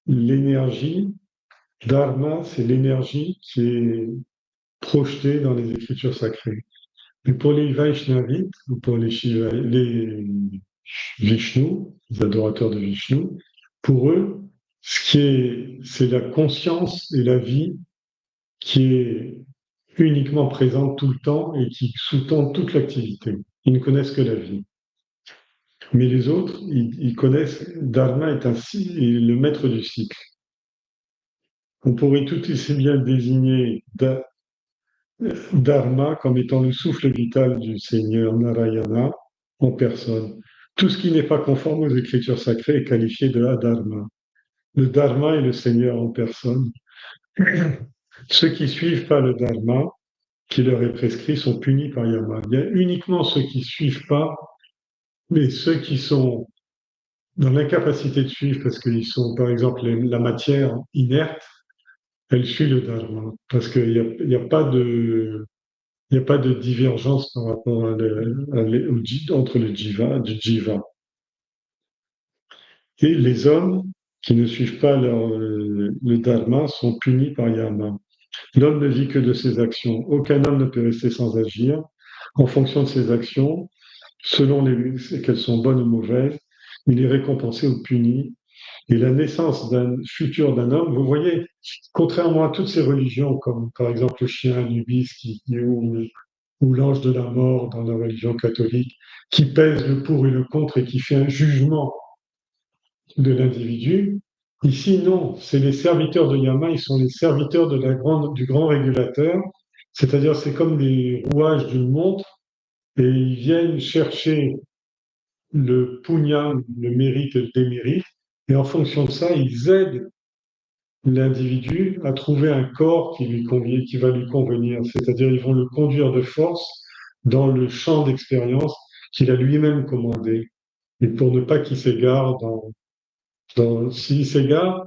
l'énergie, Dharma, c'est l'énergie qui est projetée dans les écritures sacrées. Mais pour les Vaishnavites, ou pour les Vishnu, les adorateurs de Vishnu, pour eux, c'est la conscience et la vie qui est uniquement présente tout le temps et qui sous-tend toute l'activité. Ils ne connaissent que la vie. Mais les autres, ils connaissent, Dharma est le maître du cycle. On pourrait tout aussi bien désigner Dharma comme étant le souffle vital du Seigneur Narayana en personne. Tout ce qui n'est pas conforme aux écritures sacrées est qualifié de adharma. Le Dharma est le Seigneur en personne. Ceux qui suivent pas le Dharma, qui leur est prescrit, sont punis par Yama. Il y a uniquement ceux qui suivent pas, mais ceux qui sont dans l'incapacité de suivre parce qu'ils sont, par exemple, la matière inerte, elle suit le Dharma. Parce qu'il n'y a pas de il n'y a pas de divergence par rapport entre le jiva. Et les hommes qui ne suivent pas le dharma sont punis par yama. L'homme ne vit que de ses actions. Aucun homme ne peut rester sans agir. En fonction de ses actions, selon qu'elles sont bonnes ou mauvaises, il est récompensé ou puni. Et la naissance d'un futur d'un homme, vous voyez, contrairement à toutes ces religions, comme par exemple le chien Anubis ou l'ange de la mort dans la religion catholique, qui pèse le pour et le contre et qui fait un jugement de l'individu. Ici, non, c'est les serviteurs de Yama, ils sont les serviteurs du grand régulateur, c'est-à-dire c'est comme les rouages d'une montre, et ils viennent chercher le punya, le mérite et le démérite, et en fonction de ça, ils aident l'individu à trouver un corps qui lui convient, qui va lui convenir, c'est-à-dire ils vont le conduire de force dans le champ d'expérience qu'il a lui-même commandé, et pour ne pas qu'il s'égare s'il s'égare,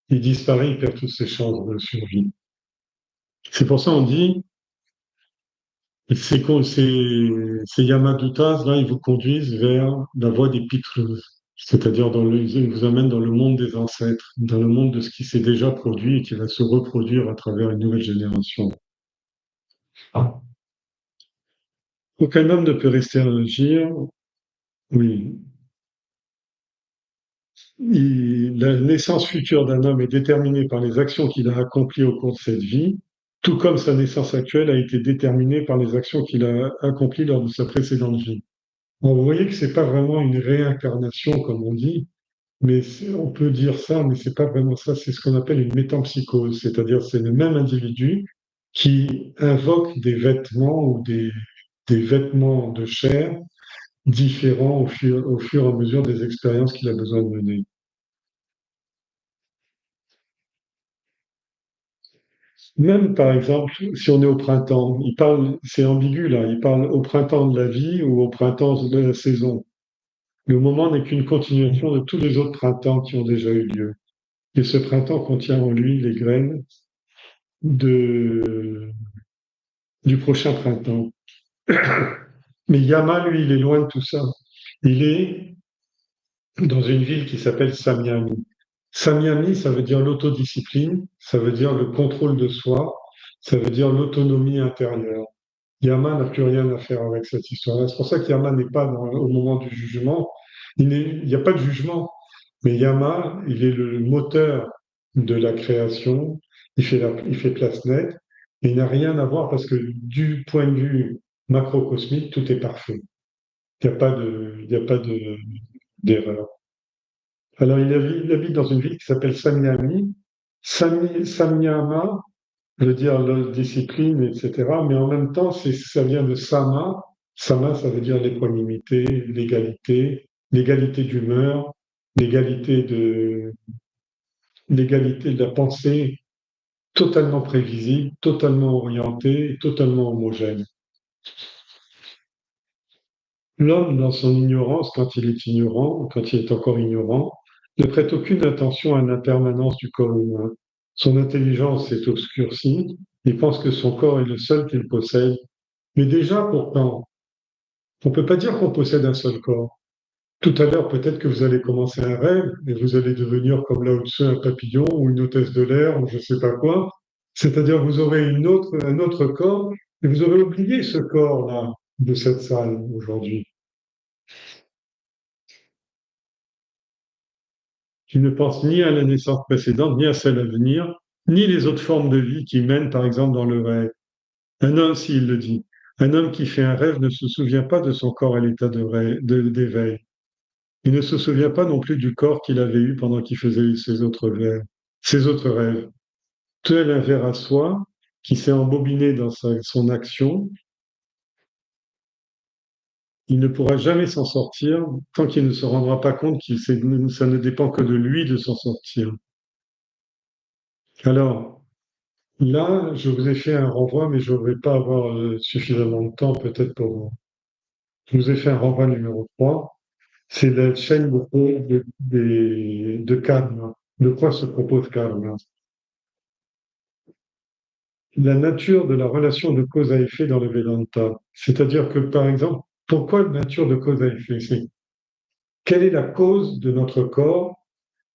il disparaît, il perd toutes ses chances de survie. C'est pour ça qu'on dit, ces Yamadutas, là, ils vous conduisent vers la voie des Pitrus, c'est-à-dire ils vous amènent dans le monde des ancêtres, dans le monde de ce qui s'est déjà produit et qui va se reproduire à travers une nouvelle génération. Aucun homme ne peut rester à agir. Oui. La naissance future d'un homme est déterminée par les actions qu'il a accomplies au cours de cette vie, tout comme sa naissance actuelle a été déterminée par les actions qu'il a accomplies lors de sa précédente vie. Bon, vous voyez que c'est pas vraiment une réincarnation, comme on dit, mais on peut dire ça, mais c'est pas vraiment ça. C'est ce qu'on appelle une métampsychose, c'est-à-dire c'est le même individu qui invoque des vêtements ou des vêtements de chair différents au fur et à mesure des expériences qu'il a besoin de mener. Même par exemple, si on est au printemps, c'est ambigu là, il parle au printemps de la vie ou au printemps de la saison. Le moment n'est qu'une continuation de tous les autres printemps qui ont déjà eu lieu. Et ce printemps contient en lui les graines de, du prochain printemps. Mais Yama, lui, il est loin de tout ça. Il est dans une ville qui s'appelle Samyami. Samyami, ça veut dire l'autodiscipline, ça veut dire le contrôle de soi, ça veut dire l'autonomie intérieure. Yama n'a plus rien à faire avec cette histoire-là. C'est pour ça que Yama n'est pas au moment du jugement. Il n'y a pas de jugement, mais Yama, il est le moteur de la création. Il fait place nette. Et il n'a rien à voir parce que du point de vue macrocosmique, tout est parfait. Il n'y a pas d'erreur. Alors, il habite dans une ville qui s'appelle Samyami. Samyama veut dire la discipline, etc. Mais en même temps, ça vient de Sama. Sama, ça veut dire l'équanimité, l'égalité d'humeur, l'égalité de, l'égalité de la pensée totalement prévisible, totalement orientée, totalement homogène. L'homme, dans son ignorance, quand il est ignorant, quand il est encore ignorant, ne prête aucune attention à l'impermanence du corps humain. Son intelligence est obscurcie, il pense que son corps est le seul qu'il possède. Mais déjà, pourtant, on ne peut pas dire qu'on possède un seul corps. Tout à l'heure, peut-être que vous allez commencer un rêve et vous allez devenir comme Lao Tzu, un papillon ou une hôtesse de l'air ou je ne sais pas quoi. C'est-à-dire que vous aurez un autre corps et vous aurez oublié ce corps-là de cette salle aujourd'hui. Qui ne pense ni à la naissance précédente, ni à celle à venir, ni les autres formes de vie qui mènent, par exemple, dans le rêve. Un homme, s'il le dit, un homme qui fait un rêve ne se souvient pas de son corps à l'état d'éveil. Il ne se souvient pas non plus du corps qu'il avait eu pendant qu'il faisait ses autres rêves. Tel un ver à soie qui s'est embobiné dans son action, il ne pourra jamais s'en sortir tant qu'il ne se rendra pas compte que ça ne dépend que de lui de s'en sortir. Alors, là, je vous ai fait un renvoi, mais je ne devrais pas avoir suffisamment de temps peut-être pour vous. Je vous ai fait un renvoi numéro 3. C'est la chaîne de karma. De quoi se propose karma? La nature de la relation de cause à effet dans le Vedanta. C'est-à-dire que, par exemple, pourquoi la nature de cause à effet? C'est quelle est la cause de notre corps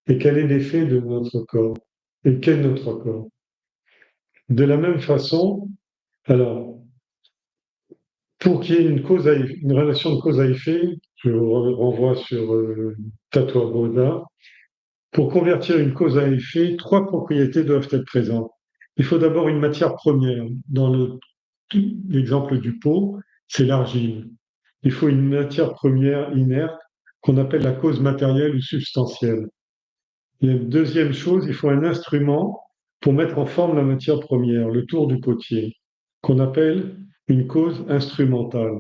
et quel est l'effet de notre corps? Et quel est notre corps? De la même façon, alors, pour qu'il y ait une relation de cause à effet, je vous renvoie sur Tattva Bodha, pour convertir une cause à effet, trois propriétés doivent être présentes. Il faut d'abord une matière première. l'exemple du pot, c'est l'argile. Il faut une matière première inerte qu'on appelle la cause matérielle ou substantielle. Et la deuxième chose, il faut un instrument pour mettre en forme la matière première, le tour du potier, qu'on appelle une cause instrumentale.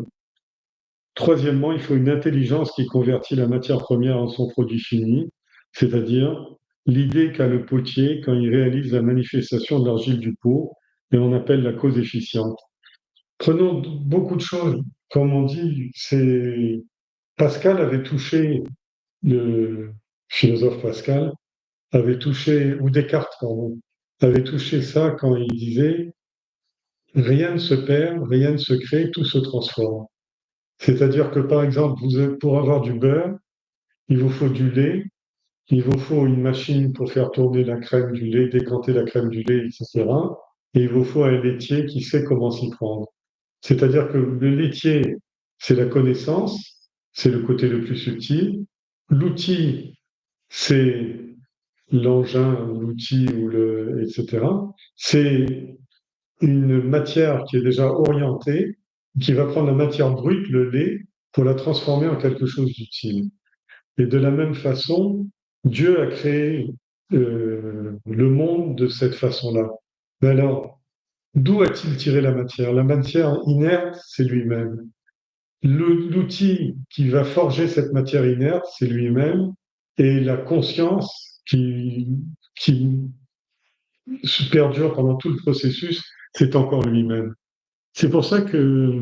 Troisièmement, il faut une intelligence qui convertit la matière première en son produit fini, c'est-à-dire l'idée qu'a le potier quand il réalise la manifestation de l'argile du pot, et on appelle la cause efficiente. Prenons beaucoup de choses, comme on dit, c'est Pascal avait touché, le philosophe Pascal avait touché, ou Descartes, pardon, avait touché ça quand il disait rien ne se perd, rien ne se crée, tout se transforme. C'est-à-dire que, par exemple, pour avoir du beurre, il vous faut du lait, il vous faut une machine pour faire tourner la crème du lait, décanter la crème du lait, etc. Et il vous faut un laitier qui sait comment s'y prendre. C'est-à-dire que le laitier, c'est la connaissance, c'est le côté le plus subtil. L'outil, c'est l'engin, l'outil, etc. C'est une matière qui est déjà orientée, qui va prendre la matière brute, le lait, pour la transformer en quelque chose d'utile. Et de la même façon, Dieu a créé le monde de cette façon-là. Mais alors, d'où a-t-il tiré la matière? La matière inerte, c'est lui-même. L'outil qui va forger cette matière inerte, c'est lui-même. Et la conscience qui perdure pendant tout le processus, c'est encore lui-même. C'est pour ça que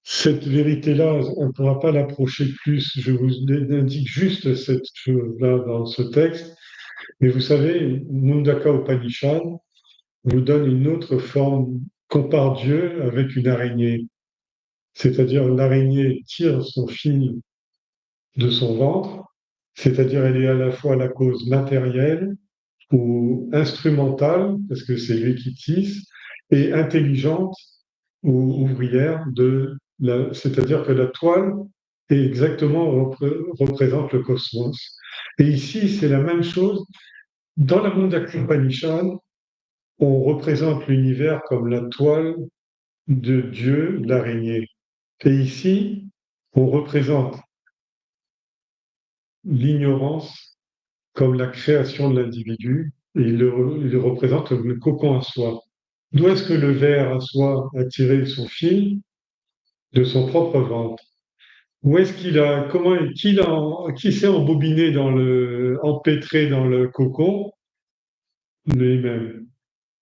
cette vérité-là, on ne pourra pas l'approcher plus. Je vous indique juste cette chose-là dans ce texte. Mais vous savez, Mundaka Upanishad vous donne une autre forme, compare Dieu avec une araignée. C'est-à-dire l'araignée tire son fil de son ventre, c'est-à-dire elle est à la fois la cause matérielle ou instrumentale, parce que c'est lui qui tisse, et intelligente ou ouvrière c'est-à-dire que la toile est exactement représente le cosmos. Et ici, c'est la même chose. Dans la Mundaka Upanishad, on représente l'univers comme la toile de Dieu, l'araignée. Et ici, on représente l'ignorance comme la création de l'individu, et il le représente comme le cocon à soie. D'où est-ce que le ver à soie a tiré son fil? De son propre ventre. Où est-ce qu'il a, comment, qui s'est embobiné empêtré dans le cocon? Lui-même.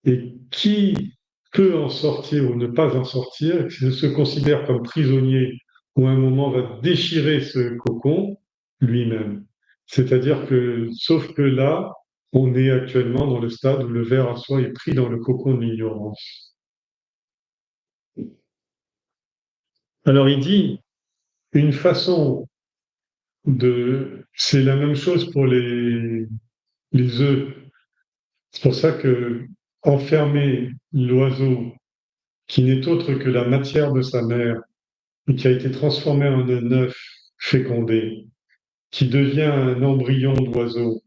Et qui peut en sortir ou ne pas en sortir, qui se considère comme prisonnier ou à un moment va déchirer ce cocon? Lui-même. C'est-à-dire que, sauf que là, on est actuellement dans le stade où le ver à soie est pris dans le cocon de l'ignorance. Alors il dit, une façon c'est la même chose pour les œufs. C'est pour ça que enfermer l'oiseau, qui n'est autre que la matière de sa mère, et qui a été transformé en un œuf fécondé, qui devient un embryon d'oiseau,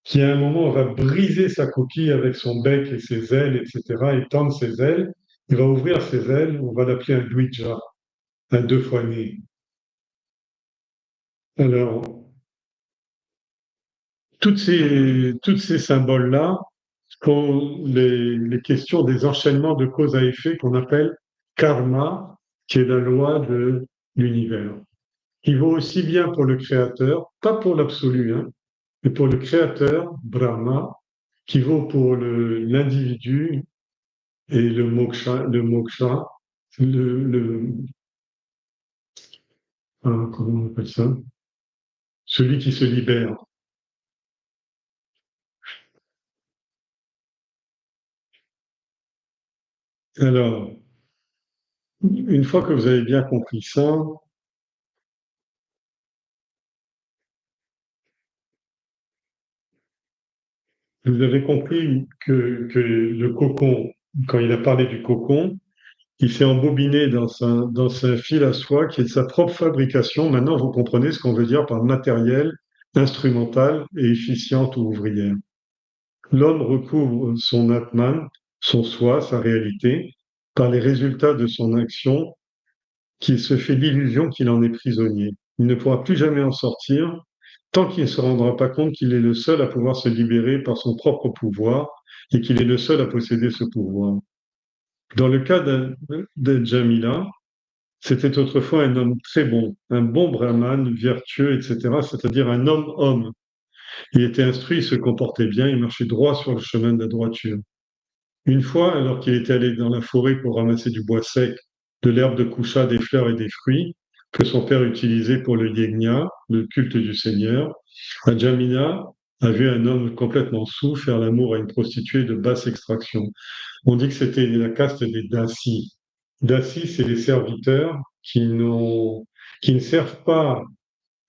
qui à un moment va briser sa coquille avec son bec et ses ailes, etc., et tendre ses ailes, il va ouvrir ses ailes, on va l'appeler un Dwija, un deux fois né. Alors, toutes ces symboles-là sont les questions des enchaînements de cause à effet qu'on appelle karma, qui est la loi de l'univers, qui vaut aussi bien pour le créateur, pas pour l'absolu, hein, mais pour le créateur, Brahma, qui vaut pour l'individu et le comment on appelle ça? Celui qui se libère. Alors, une fois que vous avez bien compris ça, vous avez compris que le cocon, quand il a parlé du cocon, il s'est embobiné dans un fil à soie qui est de sa propre fabrication. Maintenant, vous comprenez ce qu'on veut dire par matériel, instrumental et efficiente ou ouvrière. L'homme recouvre son atman, son soi, sa réalité, par les résultats de son action qu'il se fait l'illusion qu'il en est prisonnier. Il ne pourra plus jamais en sortir tant qu'il ne se rendra pas compte qu'il est le seul à pouvoir se libérer par son propre pouvoir et qu'il est le seul à posséder ce pouvoir. Dans le cas de Jamila, c'était autrefois un homme très bon, un bon brahman, vertueux, etc., c'est-à-dire un homme-homme. Il était instruit, il se comportait bien, il marchait droit sur le chemin de la droiture. Une fois, alors qu'il était allé dans la forêt pour ramasser du bois sec, de l'herbe de coucha, des fleurs et des fruits que son père utilisait pour le yegna, le culte du Seigneur, Jamila a vu un homme complètement saoul faire l'amour à une prostituée de basse extraction. On dit que c'était la caste des dassis. Dassis, c'est les serviteurs qui ne servent pas,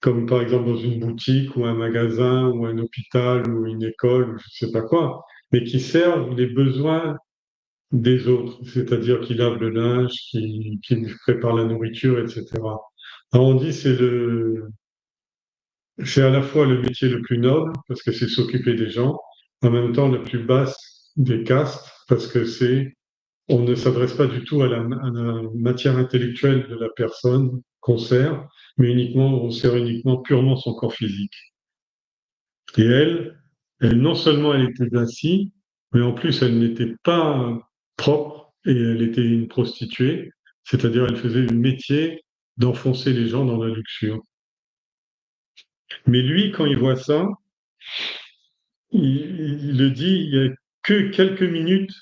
comme par exemple dans une boutique ou un magasin ou un hôpital ou une école ou je ne sais pas quoi, mais qui servent les besoins des autres, c'est-à-dire qui lavent le linge, qui préparent la nourriture, etc. Alors on dit c'est à la fois le métier le plus noble parce que c'est s'occuper des gens, en même temps la plus basse des castes parce que on ne s'adresse pas du tout à la matière intellectuelle de la personne qu'on sert, mais on sert uniquement purement son corps physique. Et elle, non seulement elle était ainsi, mais en plus elle n'était pas propre et elle était une prostituée, c'est-à-dire elle faisait le métier d'enfoncer les gens dans la luxure. Mais lui, quand il voit ça, il le dit, il y a que quelques minutes,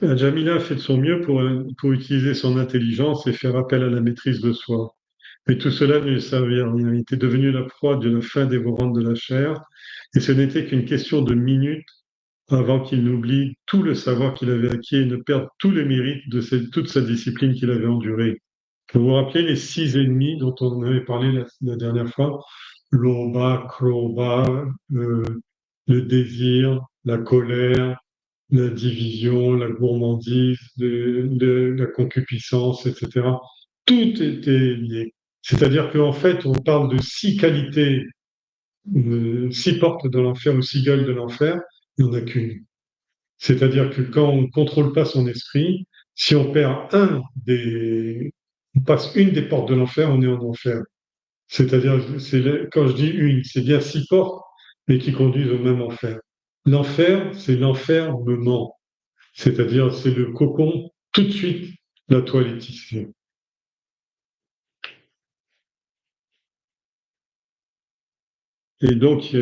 Jamila a fait de son mieux pour utiliser son intelligence et faire appel à la maîtrise de soi. Mais tout cela ne lui servait à rien. Il était devenu la proie de la faim dévorante de la chair, et ce n'était qu'une question de minutes avant qu'il n'oublie tout le savoir qu'il avait acquis et ne perde tous les mérites de toute sa discipline qu'il avait endurée. Vous vous rappelez les 6 ennemis dont on avait parlé la dernière fois? L'oba, Kroba, le désir, la colère, la division, la gourmandise, la concupiscence, etc. Tout était lié. C'est-à-dire qu'en fait, on parle de 6 qualités, 6 portes de l'enfer ou 6 gueules de l'enfer, il n'y en a qu'une. C'est-à-dire que quand on ne contrôle pas son esprit, si on perd on passe une des portes de l'enfer, on est en enfer. C'est-à-dire, quand je dis une, c'est bien 6 portes, mais qui conduisent au même enfer. L'enfer, c'est l'enfermement. C'est-à-dire, c'est le cocon, tout de suite, la toile est tissée. Et donc,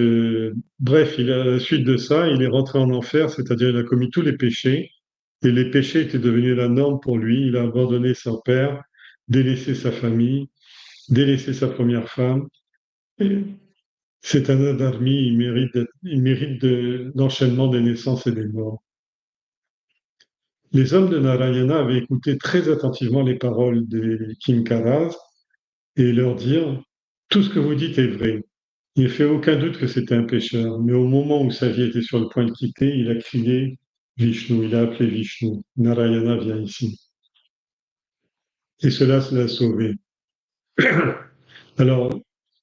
bref, à la suite de ça, il est rentré en enfer, c'est-à-dire il a commis tous les péchés, et les péchés étaient devenus la norme pour lui. Il a abandonné son père, délaissé sa famille, délaissé sa première femme. Et c'est un adharmi, il mérite l'enchaînement des naissances et des morts. Les hommes de Narayana avaient écouté très attentivement les paroles des Kinkaras et leur dire, tout ce que vous dites est vrai. Il ne fait aucun doute que c'était un pécheur, mais au moment où sa vie était sur le point de quitter, il a crié Vishnu, il a appelé Vishnu. Narayana vient ici. Et cela l'a sauvé. Alors,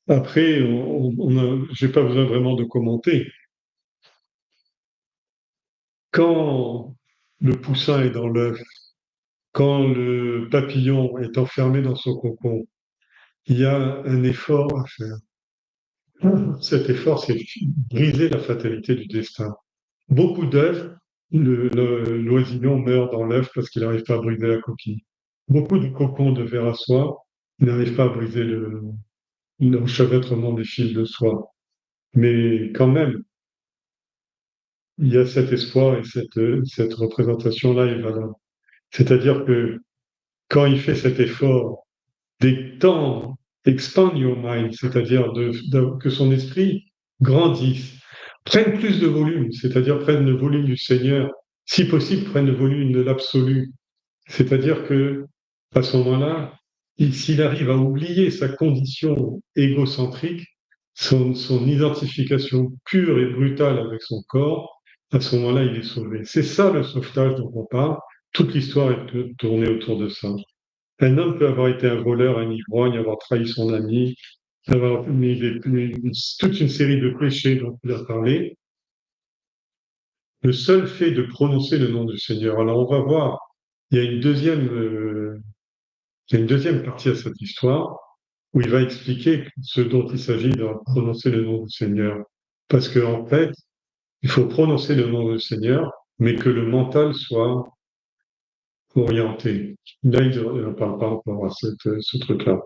après, je n'ai pas besoin vraiment de commenter. Quand le poussin est dans l'œuf, quand le papillon est enfermé dans son cocon, il y a un effort à faire. Cet effort, c'est briser la fatalité du destin. Beaucoup d'œufs, l'oisillon meurt dans l'œuf parce qu'il n'arrive pas à briser la coquille. Beaucoup de cocons de verre à soie n'arrivent pas à briser l'enchevêtrement des fils de soie. Mais quand même, il y a cet espoir et cette représentation-là est valable. C'est-à-dire que quand il fait cet effort d'étendre, expand your mind, c'est-à-dire que son esprit grandisse, prenne plus de volume, c'est-à-dire prenne le volume du Seigneur, si possible, prenne le volume de l'absolu. C'est-à-dire que à ce moment-là, s'il arrive à oublier sa condition égocentrique, son identification pure et brutale avec son corps, à ce moment-là, il est sauvé. C'est ça le sauvetage dont on parle. Toute l'histoire est tournée autour de ça. Un homme peut avoir été un voleur, un ivrogne, avoir trahi son ami, avoir toute une série de péchés dont il a parlé. Le seul fait de prononcer le nom du Seigneur. Alors on va voir. il y a il y a une deuxième partie à cette histoire où il va expliquer ce dont il s'agit de prononcer le nom du Seigneur. Parce qu'en fait, il faut prononcer le nom du Seigneur, mais que le mental soit orienté. Là, il ne parle pas encore à ce truc-là.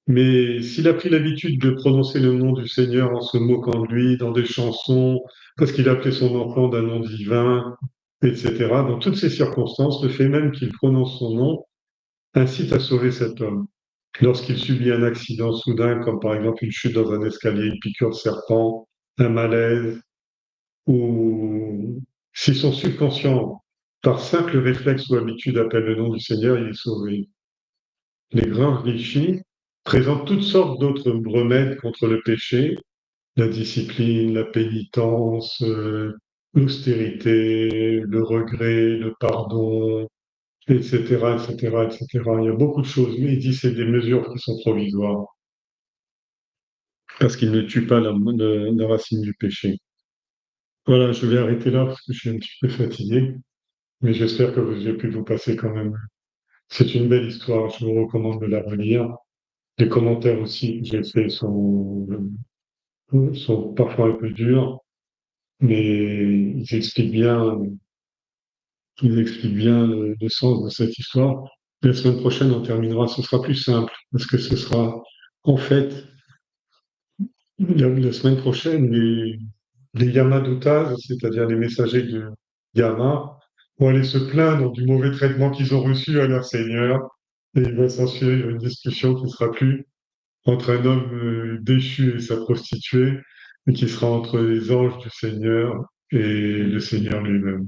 Mais s'il a pris l'habitude de prononcer le nom du Seigneur en se moquant de lui dans des chansons, parce qu'il appelait son enfant d'un nom divin, etc., dans toutes ces circonstances, le fait même qu'il prononce son nom incite à sauver cet homme. Lorsqu'il subit un accident soudain, comme par exemple une chute dans un escalier, une piqûre de serpent, un malaise, ou si son subconscient, par simple réflexe ou habitude, appelle le nom du Seigneur, il est sauvé. Les grands rishis présentent toutes sortes d'autres remèdes contre le péché, la discipline, la pénitence, l'austérité, le regret, le pardon, etc., etc., etc. Il y a beaucoup de choses, mais il dit que c'est des mesures qui sont provisoires, parce qu'il ne tue pas la racine du péché. Voilà, je vais arrêter là parce que je suis un petit peu fatigué, mais j'espère que vous avez pu vous passer quand même. C'est une belle histoire, je vous recommande de la relire. Les commentaires aussi que j'ai faits sont parfois un peu durs, mais ils expliquent bien le sens de cette histoire. La semaine prochaine, on terminera, ce sera plus simple, parce que ce sera, en fait, la semaine prochaine, les Yamadutas, c'est-à-dire les messagers de Yama, vont aller se plaindre du mauvais traitement qu'ils ont reçu à leur Seigneur, et il va s'en suivre une discussion qui sera plus entre un homme déchu et sa prostituée, mais qui sera entre les anges du Seigneur et le Seigneur lui-même.